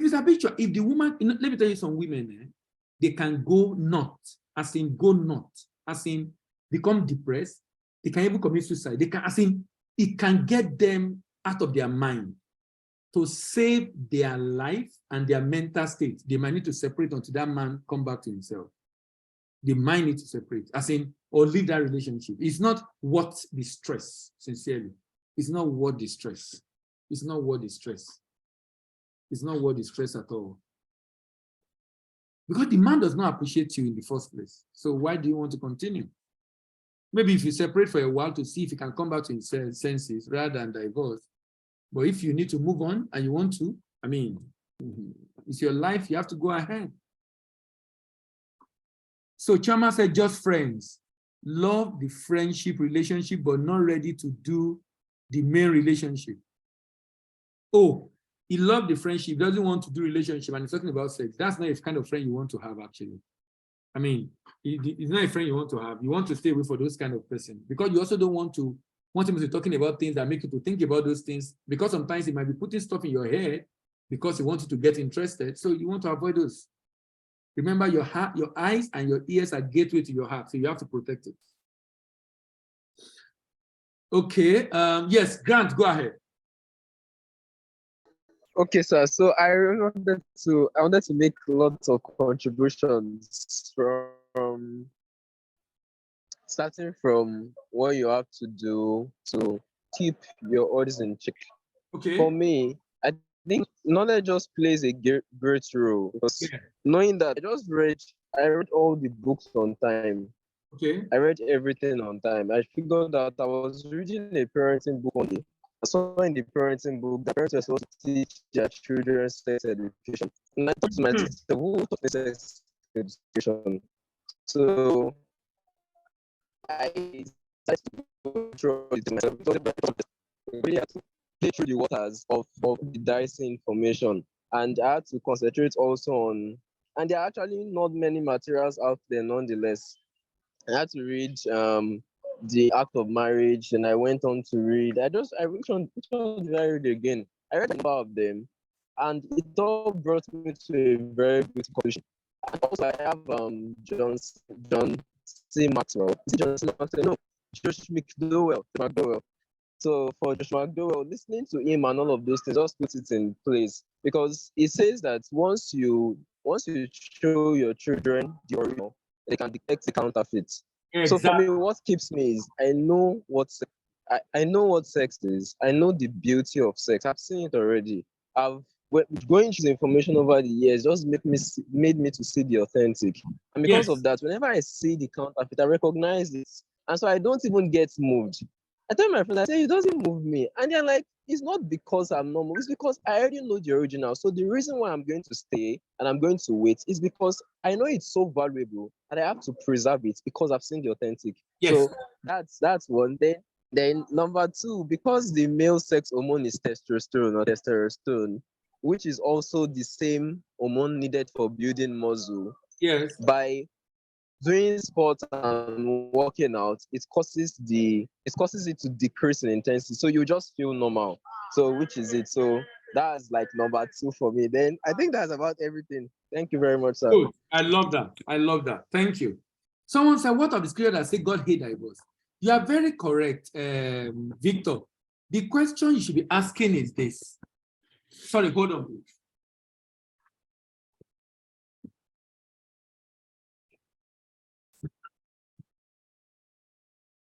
it's habitual, if the woman, let me tell you, some women, they can go not, as in go not, as in become depressed. They can even commit suicide. They can, as in, it can get them out of their mind. To save their life and their mental state, they might need to separate until that man come back to himself. the mind needs to separate, as in, or leave that relationship. It's not worth the stress, sincerely. It's not worth the stress. It's not worth the stress. It's not worth the stress at all. Because the man does not appreciate you in the first place. So why do you want to continue? Maybe if you separate for a while to see if he can come back to his senses rather than divorce. But if you need to move on and you want to, I mean, it's your life, you have to go ahead. So Chama said, just friends. Love the friendship relationship, but not ready to do the main relationship. Oh, he loved the friendship, doesn't want to do relationship, and he's talking about sex. That's not the kind of friend you want to have, actually. I mean, he's not a friend you want to have. You want to stay away for those kind of person, because you also don't want him to be talking about things that make you to think about those things, because sometimes he might be putting stuff in your head because he wants you to get interested. So you want to avoid those. Remember, your heart, your eyes and your ears are gateway to your heart, so you have to protect it. Okay, yes, Grant, go ahead. Okay, sir. So I wanted to make lots of contributions from starting from what you have to do to keep your orders in check. Okay. For me, I think knowledge just plays a great role, because knowing that I read all the books on time. Okay. I read everything on time. I figured out I was reading a parenting book only. I saw in the parenting book that parents were supposed to teach their children sex education. And I thought to myself, who taught me sex education? So I started to go through it myself. I really had to play through the waters of the dicey information. And I had to concentrate also on, and there are actually not many materials out there nonetheless. I had to read the Act of Marriage, and I went on to read. Which one did I read again? I read a number of them, and it all brought me to a very good conclusion. And also, I have John C. Maxwell. Is it John C. Maxwell? No, Josh McDowell. So for Josh McDowell, listening to him and all of those things just puts it in place, because it says that once you show your children the original, they can detect the counterfeit. Exactly. So for me, what keeps me is I know what sex is. I know the beauty of sex. I've seen it already. Going through the information over the years just made me to see the authentic. And because of that, whenever I see the counterfeit, I recognize it. And so I don't even get moved. I tell my friends, I say, it doesn't move me. And they're like, it's not because I'm not moved, it's because I already know the original. So the reason why I'm going to stay and I'm going to wait is because I know it's so valuable and I have to preserve it because I've seen the authentic. Yes. So that's one thing. Then number two, because the male sex hormone is testosterone, which is also the same hormone needed for building muscle. Yes. By doing sports and working out, it causes it to decrease in intensity. So you just feel normal. So which is it? So that's like number two for me. Then I think that's about everything. Thank you very much, sir. Good. I love that. Thank you. Someone said, what of the scripture that say God hate divorce? You are very correct, Victor. The question you should be asking is this. Sorry, hold on, please.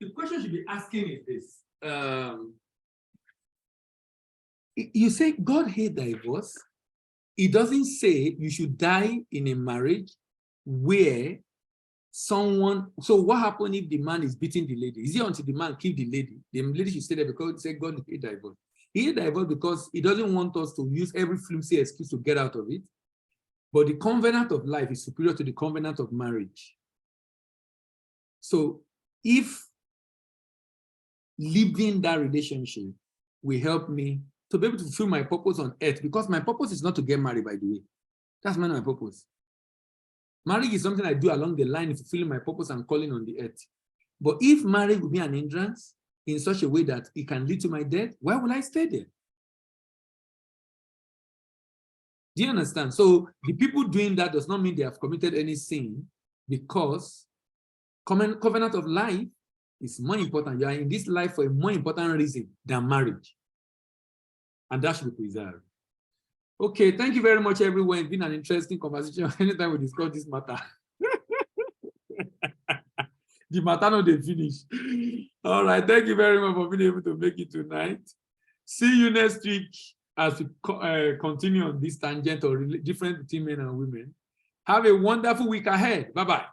The question you should be asking is this. You say God hate divorce. It doesn't say you should die in a marriage where someone, so what happens if the man is beating the lady? Is it until the man kill the lady? The lady should stay there because he said God hate divorce. He hate divorce because he doesn't want us to use every flimsy excuse to get out of it. But the covenant of life is superior to the covenant of marriage. So if living that relationship will help me to be able to fulfill my purpose on earth, because my purpose is not to get married, by the way. That's not my purpose. Marriage is something I do along the line of fulfilling my purpose and calling on the earth. But if marriage will be an hindrance in such a way that it can lead to my death, why will I stay there? Do you understand? So the people doing that does not mean they have committed any sin, because covenant of life is more important. You are in this life for a more important reason than marriage. And that should be preserved. Okay, thank you very much, everyone. It's been an interesting conversation anytime we discuss this matter. The matter no dey finish. All right, thank you very much for being able to make it tonight. See you next week as we continue on this tangent or difference between men and women. Have a wonderful week ahead. Bye-bye.